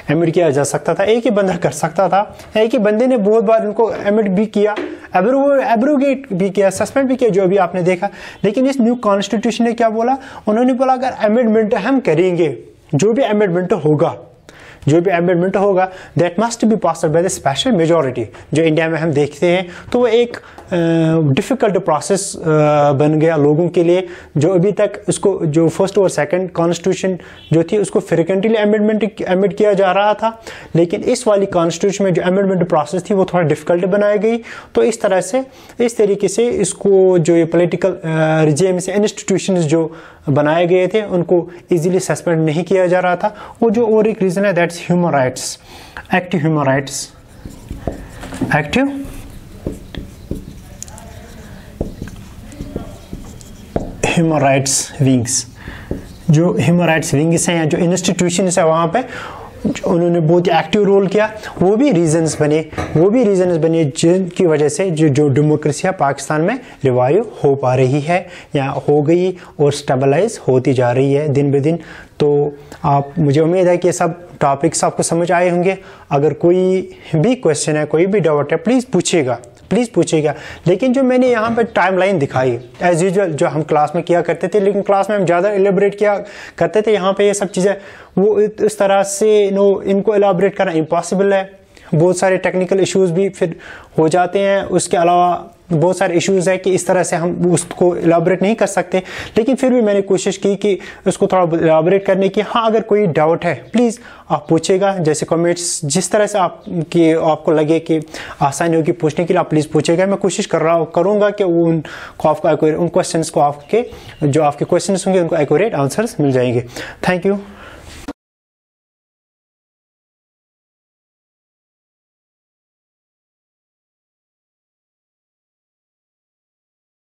S1: अमेंड किया जा सकता था, एक ही बंदा कर सकता था, एक ही बंदे ने बहुत बार इनको अमेंड भी किया, एब्रोगेट भी किया, सस्पेंड भी किया, जो अभी आपने देखा। लेकिन इस न्यू कॉन्स्टिट्यूशन ने क्या बोला, उन्होंने बोला अगर अमेंडमेंट हम करेंगे, जो भी अमेंडमेंट होगा जो भी अमेंडमेंट होगा that must be passed by the special majority. जो इंडिया में हम देखते हैं तो वो एक डिफ़िकल्ट प्रोसेस बन गया लोगों के लिए, जो अभी तक उसको जो फर्स्ट और सेकंड कॉन्स्टिट्यूशन जो थी उसको फ्रिक्वेंटली अमेंड किया जा रहा था, लेकिन इस वाली कॉन्स्टिट्यूशन में जो अमेंडमेंट प्रोसेस थी वो थोड़ा डिफ़िकल्ट बनाई गई। तो इस तरीके से इसको जो ये पॉलिटिकल रिजीम से इंस्टीट्यूशंस जो बनाए गए थे उनको इजीली सस्पेंड नहीं किया जा रहा था। वो जो और एक रीज़न है that's human rights, active human rights, active human rights wings. जो ह्यूमन राइट्स विंग्स हैं या जो इंस्टीट्यूशंस है वहाँ पे उन्होंने बहुत एक्टिव रोल किया। वो भी रीजंस बने जिनकी वजह से जो डेमोक्रेसी पाकिस्तान में रिवाइव हो पा रही है या हो गई और स्टेबलाइज होती जा रही है दिन ब दिन। तो मुझे उम्मीद है कि सब टॉपिक्स आपको समझ आए होंगे। अगर कोई भी क्वेश्चन है, कोई भी डाउट है, प्लीज़ पूछिएगा। लेकिन जो मैंने यहाँ पर टाइमलाइन दिखाई एज यूजुअल जो हम क्लास में किया करते थे, लेकिन क्लास में हम ज़्यादा एलेबरेट किया करते थे, यहाँ पे ये सब चीज़ें वो इस तरह से इनको एलाबरेट करना इम्पॉसिबल है। बहुत सारे टेक्निकल इश्यूज भी फिर हो जाते हैं, उसके अलावा बहुत सारे इश्यूज है कि इस तरह से हम उसको एलाबरेट नहीं कर सकते। लेकिन फिर भी मैंने कोशिश की कि उसको थोड़ा एलाबरेट करने की। हाँ, अगर कोई डाउट है प्लीज़ आप पूछेगा, जैसे कमेंट्स जिस तरह से आपको लगे कि आसानी होगी पूछने के लिए आप प्लीज़ पूछेगा। मैं कोशिश करूँगा कि उन क्वेश्चंस को जो आपके क्वेश्चंस होंगे उनको एक्यूरेट आंसर्स मिल जाएंगे। Thank you.